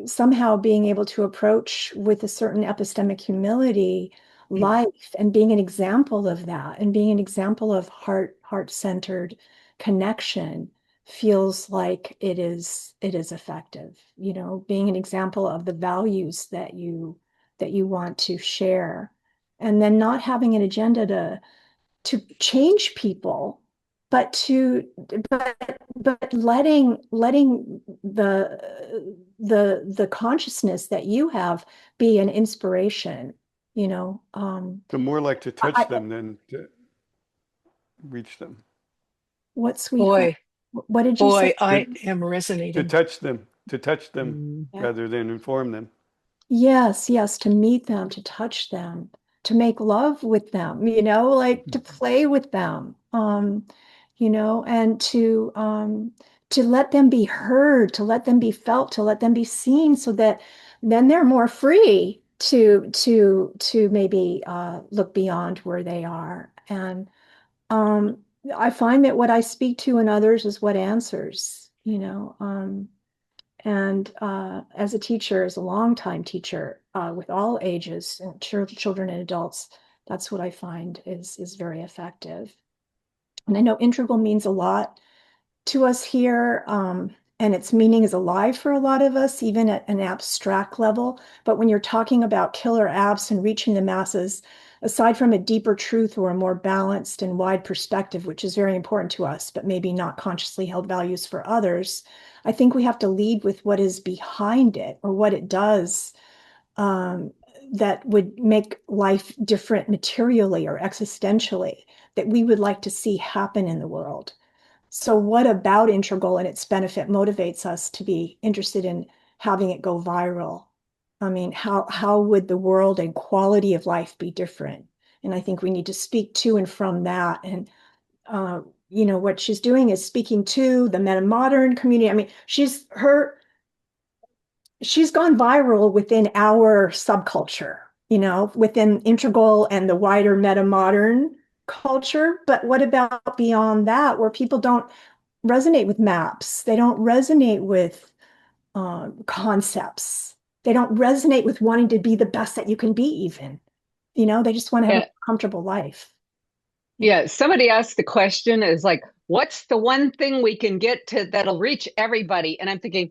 somehow being able to approach with a certain epistemic humility life and being an example of that and being an example of heart-centered connection feels like it is effective, being an example of the values that you want to share and then not having an agenda to change people, but but letting the consciousness that you have be an inspiration, So more like to touch them than to reach them. What sweetheart? Boy, What did you say? I am resonating. To touch them Yeah. rather than inform them. Yes, to meet them, to touch them, to make love with them, like to play with them, and to let them be heard, to let them be felt, to let them be seen, so that then they're more free to maybe look beyond where they are. And I find that what I speak to in others is what answers, and as a teacher, as a longtime teacher with all ages and children and adults, that's what I find is very effective. And I know integral means a lot to us here, and its meaning is alive for a lot of us, even at an abstract level. But when you're talking about killer apps and reaching the masses, aside from a deeper truth or a more balanced and wide perspective, which is very important to us, but maybe not consciously held values for others, I think we have to lead with what is behind it or what it does that would make life different materially or existentially that we would like to see happen in the world. So what about integral and its benefit motivates us to be interested in having it go viral? I mean, how would the world and quality of life be different? And I think we need to speak to and from that. And what she's doing is speaking to the meta modern community. I mean, she's gone viral within our subculture. within integral and the wider meta modern culture. But what about beyond that, where people don't resonate with maps? They don't resonate with concepts. They don't resonate with wanting to be the best that you can be, even. They just want to have a comfortable life. Yeah, somebody asked the question is like, what's the one thing we can get to that'll reach everybody? And I'm thinking,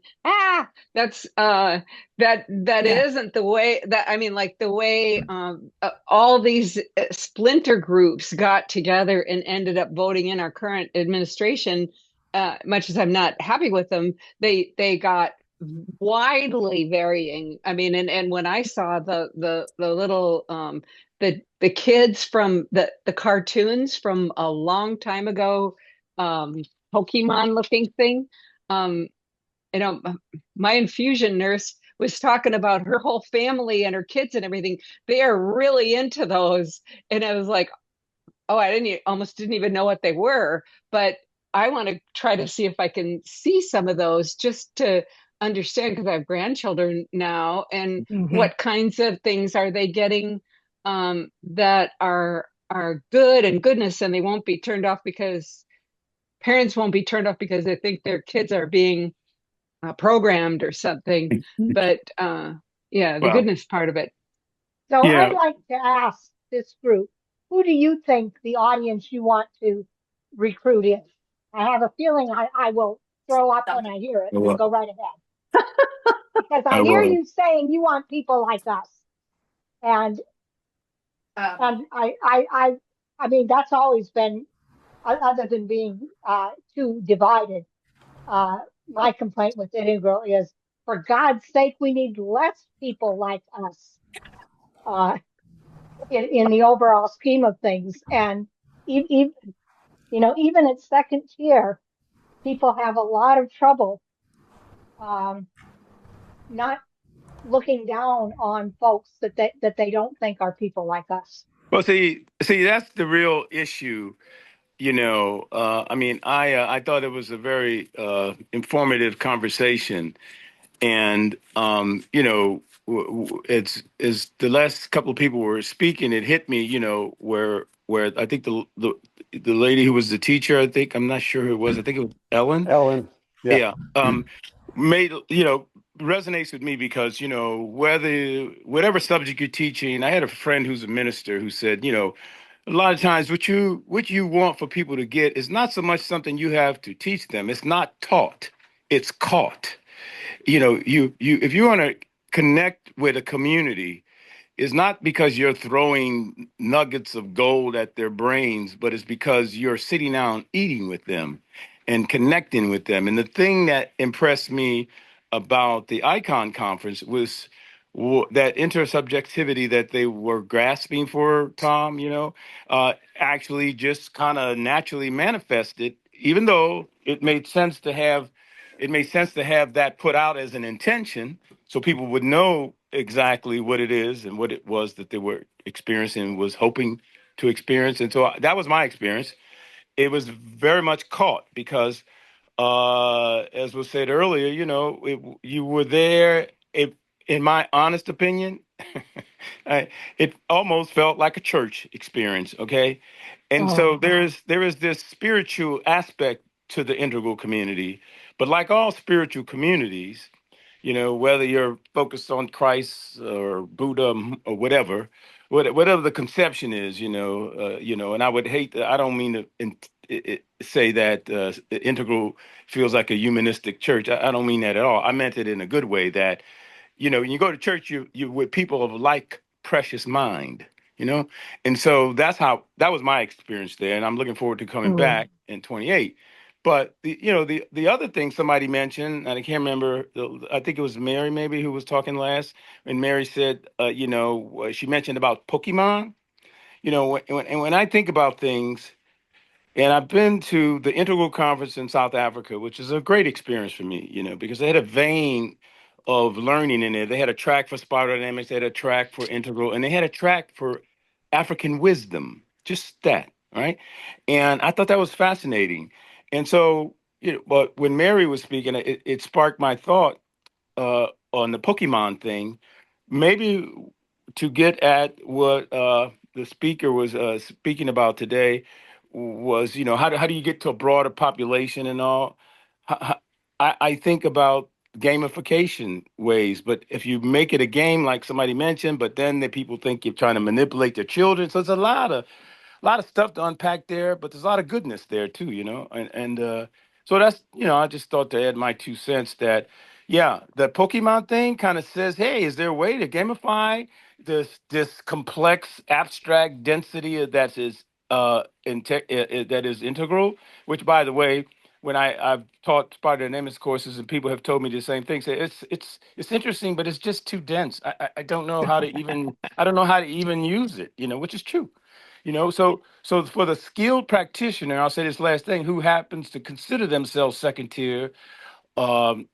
that's that isn't the way that I mean, like the way all these splinter groups got together and ended up voting in our current administration. Much as I'm not happy with them, they got widely varying. I mean, and when I saw the little the kids from the cartoons from a long time ago, Pokemon looking thing. You know, my infusion nurse was talking about her whole family and her kids and everything. They are really into those. And I was like, oh, almost didn't even know what they were, but I want to try to see if I can see some of those just to understand, because I have grandchildren now, and what kinds of things are they getting that are good and goodness, and they won't be turned off because parents won't be turned off because they think their kids are being programmed or something. But yeah, the goodness part of it. So I'd like to ask this group, who do you think the audience you want to recruit is? I have a feeling I will throw up when I hear it, and go right ahead. Because I hear you saying you want people like us. And I mean, that's always been, other than being too divided, my complaint with Integral is, for God's sake, we need less people like us in the overall scheme of things. And even, even at second tier, people have a lot of trouble not looking down on folks that they don't think are people like us. Well, see, that's the real issue. I mean, I thought it was a very informative conversation, and it's the last couple of people were speaking, it hit me, where I think the lady who was the teacher, I think, I'm not sure who it was, I think it was Ellen. Yeah. Made, resonates with me because, whatever subject you're teaching, I had a friend who's a minister who said, a lot of times what you want for people to get is not so much something you have to teach them. It's not taught, it's caught. You if you want to connect with a community, it's not because you're throwing nuggets of gold at their brains, but it's because you're sitting down eating with them and connecting with them. And the thing that impressed me about the Icon Conference was that intersubjectivity that they were grasping for, Tom, actually just kind of naturally manifested, even though it made sense to have that put out as an intention so people would know exactly what it is and what it was that they were experiencing and was hoping to experience. And so that was my experience. It was very much caught because, as was said earlier, you were there. In my honest opinion, it almost felt like a church experience. Okay. And so there is this spiritual aspect to the integral community, but like all spiritual communities, whether you're focused on Christ or Buddha or whatever the conception is, and I would hate I don't mean to say that integral feels like a humanistic church. I don't mean that at all. I meant it in a good way that, when you go to church, you with people of like precious mind, and so that was my experience there, and I'm looking forward to coming back in 28. But the other thing somebody mentioned, and I can't remember, I think it was Mary maybe who was talking last, and Mary said, she mentioned about Pokemon. When I think about things, and I've been to the Integral Conference in South Africa, which is a great experience for me, because they had a vein of learning in there. They had a track for spiral dynamics, they had a track for integral, and they had a track for African wisdom, just that, right? And I thought that was fascinating. And so, but when Mary was speaking, it sparked my thought on the Pokemon thing. Maybe to get at what the speaker was speaking about today was, how do you get to a broader population and all? I think about gamification ways, but if you make it a game like somebody mentioned, but then the people think you're trying to manipulate their children. So it's a lot of stuff to unpack there, but there's a lot of goodness there too, and so that's, I just thought to add my 2 cents that, yeah, the Pokemon thing kind of says, hey, is there a way to gamify this complex abstract density that is integral? Which, by the way, when I've taught Sparta courses and people have told me the same thing, say it's interesting, but it's just too dense. I don't know how to even use it, which is true. So for the skilled practitioner, I'll say this last thing, who happens to consider themselves second tier,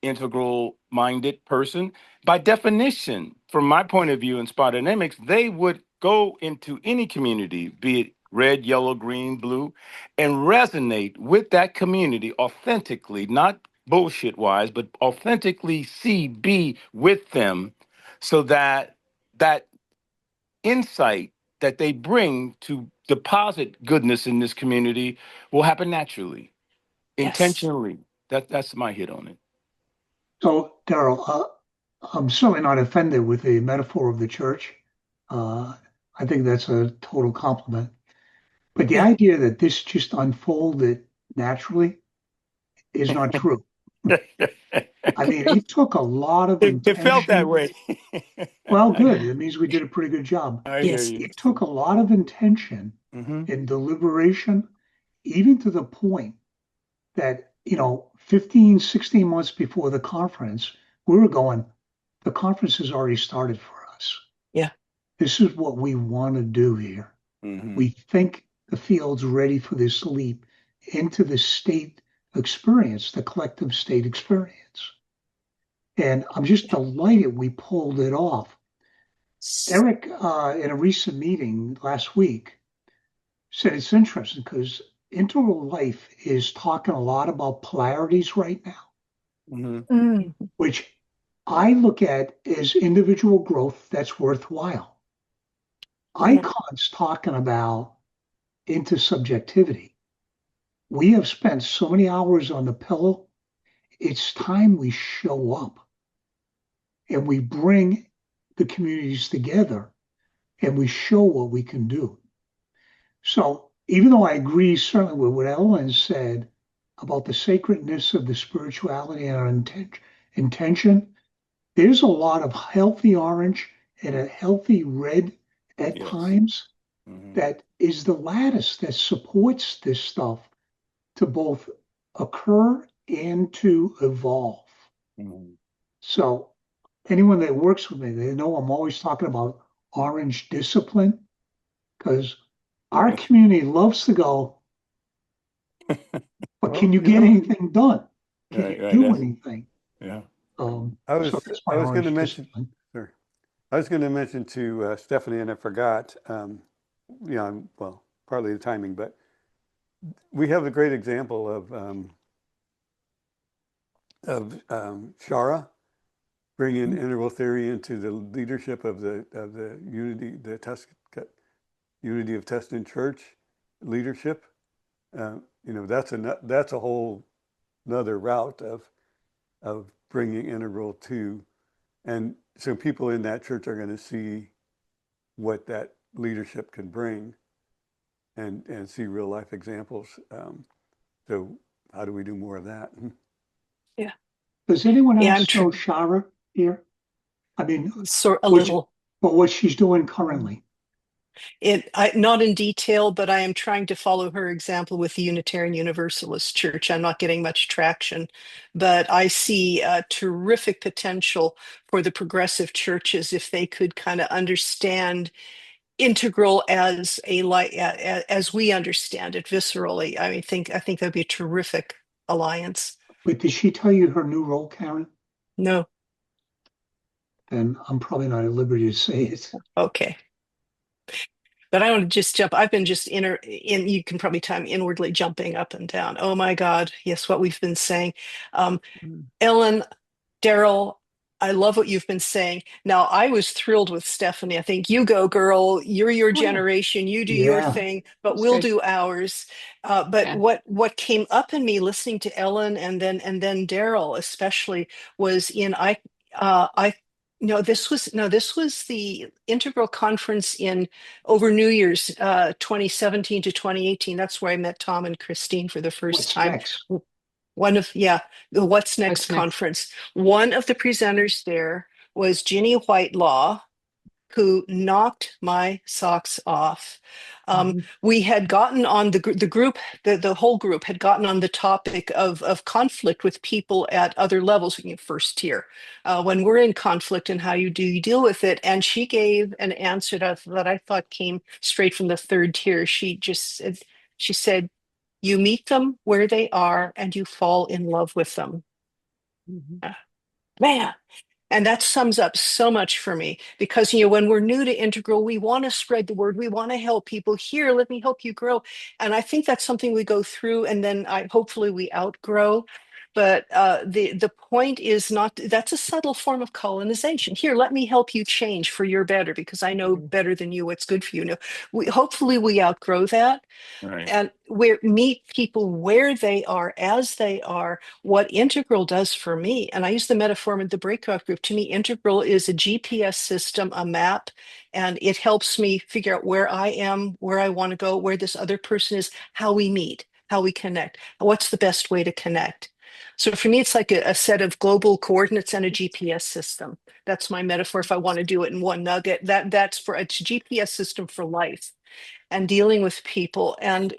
integral minded person, by definition, from my point of view in Spartanemics, they would go into any community, be it red, yellow, green, blue, and resonate with that community authentically, not bullshit wise, but authentically be with them, so that insight that they bring to deposit goodness in this community will happen naturally, Yes. intentionally. That's my hit on it. So, Daryl, I'm certainly not offended with the metaphor of the church. I think that's a total compliment. But the Yeah. idea that this just unfolded naturally is not true. I mean, it took a lot of It felt that intention. way. Well, good. It means we did a pretty good job. I hear Yes. you. It took a lot of intention Mm-hmm. and deliberation, even to the point that, 15, 16 months before the conference, we were going, the conference has already started for us. Yeah. This is what we want to do here. Mm-hmm. We think the field's ready for this leap into the state experience, the collective state experience. And I'm just delighted we pulled it off. Eric, in a recent meeting last week, said it's interesting because integral life is talking a lot about polarities right now, Mm-hmm. which I look at as individual growth that's worthwhile. Icon's talking about intersubjectivity. We have spent so many hours on the pillow. It's time we show up and we bring the communities together and we show what we can do. So even though I agree certainly with what Ellen said about the sacredness of the spirituality and our intention, there's a lot of healthy orange and a healthy red at Yes. times Mm-hmm. that is the lattice that supports this stuff to both occur and to evolve. Mm-hmm. So anyone that works with me, they know I'm always talking about orange discipline because our community loves to go, but Well, can you get anything done? Can Right, you right. do anything? Yeah. I So was that's I my was going to orange mention. discipline. Sorry, I was going to mention to Stephanie, and I forgot. Well, partly the timing, but we have a great example of Shara bringing integral theory into the leadership of the unity, unity of Testament Church leadership. That's a whole another route of bringing integral to, and so people in that church are going to see what that leadership can bring, and see real life examples. So how do we do more of that? Yeah. Does anyone Yeah. else know Shara here? I mean, A little. what she's doing currently. Not in detail, but I am trying to follow her example with the Unitarian Universalist Church. I'm not getting much traction, but I see terrific potential for the progressive churches if they could kind of understand integral as as we understand it viscerally. I think that'd be a terrific alliance. But did she tell you her new role, Karen? No. Then I'm probably not at liberty to say it. Okay. But I want to just jump. I've been just you can probably time inwardly jumping up and down. Oh my God. Yes, what we've been saying. Ellen, Daryl, I love what you've been saying. Now, I was thrilled with Stephanie. I think you go, girl. You're your Oh, yeah. generation. You do your Yeah. thing, but That's we'll good. do ours. But Yeah. what came up in me listening to Ellen and then Daryl especially was in I no this was the Integral conference in over New Year's 2017 to 2018. That's where I met Tom and Christine for the first What's time. next? One of yeah, the What's Next What's next? conference. One of the presenters there was Ginny Whitelaw, who knocked my socks off. We had gotten on the group, the whole group had gotten on the topic of conflict with people at other levels, first tier, when we're in conflict and how you deal with it. And she gave an answer that I thought came straight from the third tier. She said, you meet them where they are and you fall in love with them. Man, and that sums up so much for me because, when we're new to Integral, we want to spread the word. We want to help people. Here, let me help you grow. And I think that's something we go through and then hopefully we outgrow. But the point is not, that's a subtle form of colonization. Here, let me help you change for your better because I know better than you what's good for you. No, hopefully we outgrow that Right. and where meet people where they are as they are. What Integral does for me, and I use the metaphor in the breakout group, to me Integral is a GPS system, a map, and it helps me figure out where I am, where I want to go, where this other person is, how we meet, how we connect, what's the best way to connect. So for me, it's like a set of global coordinates and a GPS system. That's my metaphor. If I want to do it in one nugget, that's for a GPS system for life and dealing with people. And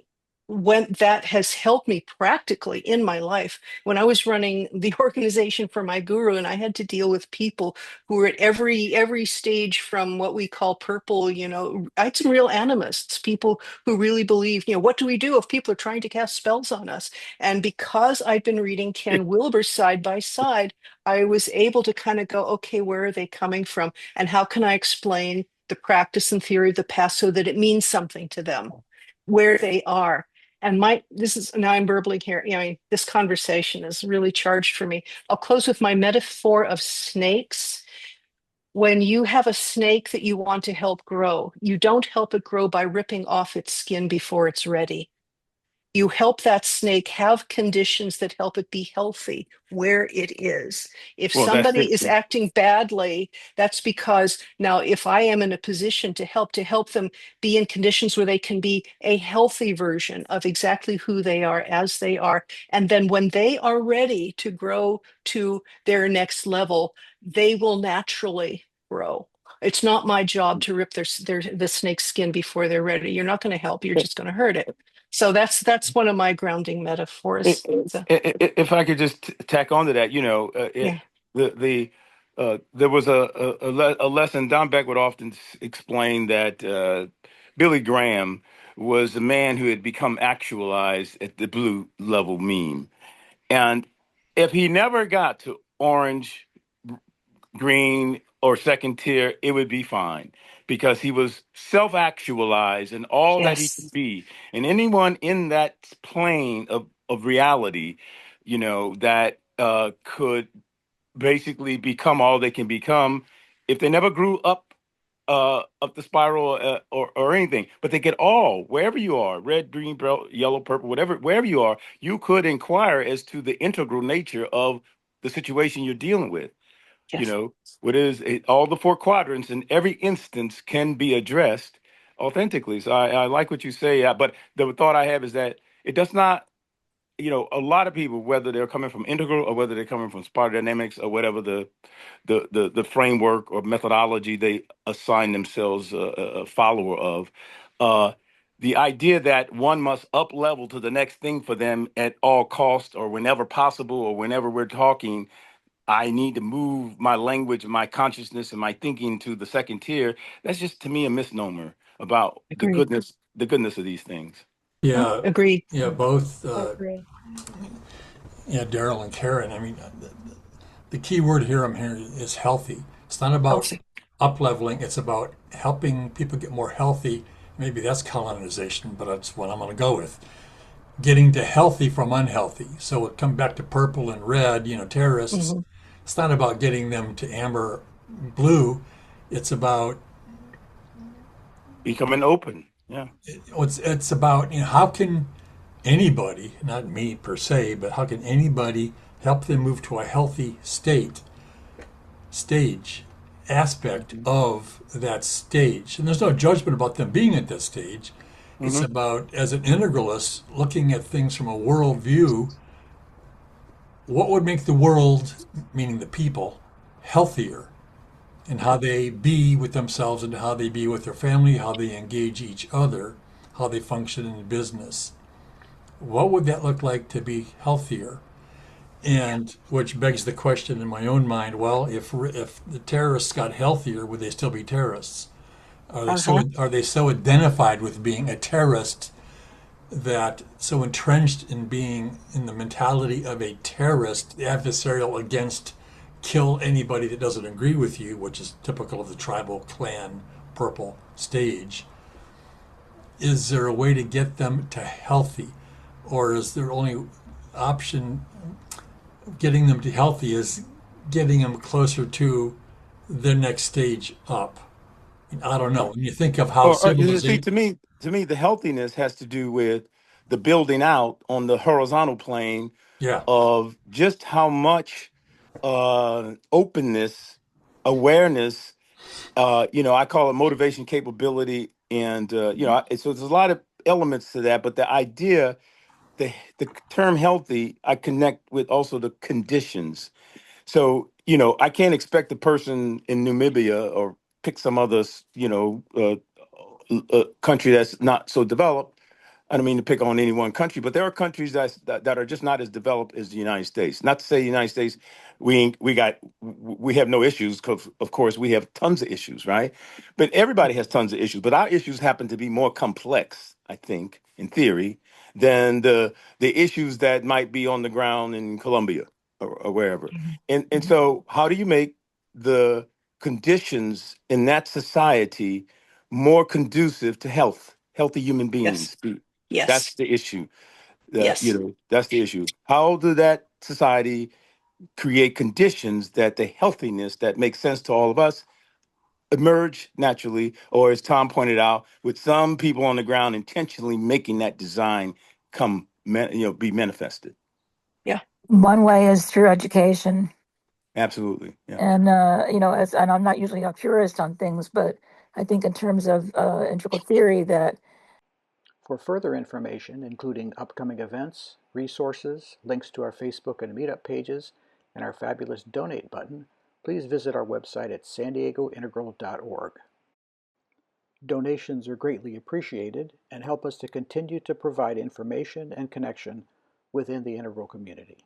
when that has helped me practically in my life, when I was running the organization for my guru and I had to deal with people who were at every stage from what we call purple, I had some real animists, people who really believe, what do we do if people are trying to cast spells on us? And because I'd been reading Ken Wilber side by side, I was able to kind of go, okay, where are they coming from? And how can I explain the practice and theory of the past so that it means something to them where they are? And this is now I'm burbling here. This conversation is really charged for me. I'll close with my metaphor of snakes. When you have a snake that you want to help grow, you don't help it grow by ripping off its skin before it's ready. You help that snake have conditions that help it be healthy where it is. If Well, that's somebody it. is acting badly, that's because now if I am in a position to help them be in conditions where they can be a healthy version of exactly who they are as they are. And then when they are ready to grow to their next level, they will naturally grow. It's not my job to rip the snake's skin before they're ready. You're not going to help, you're just going to hurt it. So that's one of my grounding If, metaphors. So if I could just tack on to that, yeah. there was a lesson. Don Beck would often explain that Billy Graham was a man who had become actualized at the blue level meme, and if he never got to orange, green, or second tier, it would be fine because he was self actualized and all that he could Yes. be. And anyone in that plane of reality, that could basically become all they can become if they never grew up the spiral or anything. But they get all, wherever you are, red, green, yellow, purple, whatever, wherever you are, you could inquire as to the integral nature of the situation you're dealing with. You Yes. know, what is it, all the four quadrants in every instance can be addressed authentically. So I like what you say, but the thought I have is that it does not, a lot of people, whether they're coming from integral or whether they're coming from spiral dynamics or whatever the framework or methodology they assign themselves a follower of, uh, the idea that one must up level to the next thing for them at all cost or whenever possible or whenever we're talking, I need to move my language, my consciousness, and my thinking to the second tier. That's just to me a misnomer about Agreed. the goodness of these things. Oh, Yeah, agreed. yeah, both, I agree. yeah, Daryl and Karen. I mean, the key word here I'm hearing is healthy. It's not about Healthy. up leveling. It's about helping people get more healthy. Maybe that's colonization, but that's what I'm going to go with. Getting to healthy from unhealthy. So it come back to purple and red, terrorists. Hmm. It's not about getting them to amber blue. It's about Becoming open. Yeah. it's about, how can anybody, not me per se, but how can anybody help them move to a healthy stage aspect Mm-hmm. of that stage. And there's no judgment about them being at that stage. It's Mm-hmm. about, as an integralist, looking at things from a world view, what would make the world, meaning the people, healthier, and how they be with themselves and how they be with their family, how they engage each other, how they function in business. What would that look like to be healthier? And which begs the question in my own mind, well, if the terrorists got healthier, would they still be terrorists? Are they so identified with being a terrorist, that so entrenched in being in the mentality of a terrorist, adversarial against, kill anybody that doesn't agree with you, which is typical of the tribal clan purple stage? Is there a way to get them to healthy? Or is there only option getting them to healthy is getting them closer to their next stage up? I don't know. When you think of how Or you see, civilization, to me, the healthiness has to do with the building out on the horizontal plane yeah, of just how much openness, awareness. I call it motivation, capability, and so there's a lot of elements to that. But the idea, the term healthy, I connect with also the conditions. So, I can't expect a person in Namibia or pick some other, country that's not so developed. I don't mean to pick on any one country, but there are countries that are just not as developed as the United States. Not to say the United States, we have no issues, because of course we have tons of issues, right? But everybody has tons of issues. But our issues happen to be more complex, I think, in theory, than the issues that might be on the ground in Colombia or wherever. And so, how do you make the conditions in that society more conducive to healthy human Yes. beings? That's Yes. the issue. Yes. That's the issue. How do that society create conditions that the healthiness that makes sense to all of us emerge naturally, or as Tom pointed out, with some people on the ground intentionally making that design be manifested. Yeah. One way is through education. Absolutely. Yeah. And, and I'm not usually a purist on things, but I think in terms of integral theory that For further information, including upcoming events, resources, links to our Facebook and Meetup pages, and our fabulous donate button, please visit our website at sandiegointegral.org. Donations are greatly appreciated and help us to continue to provide information and connection within the Integral community.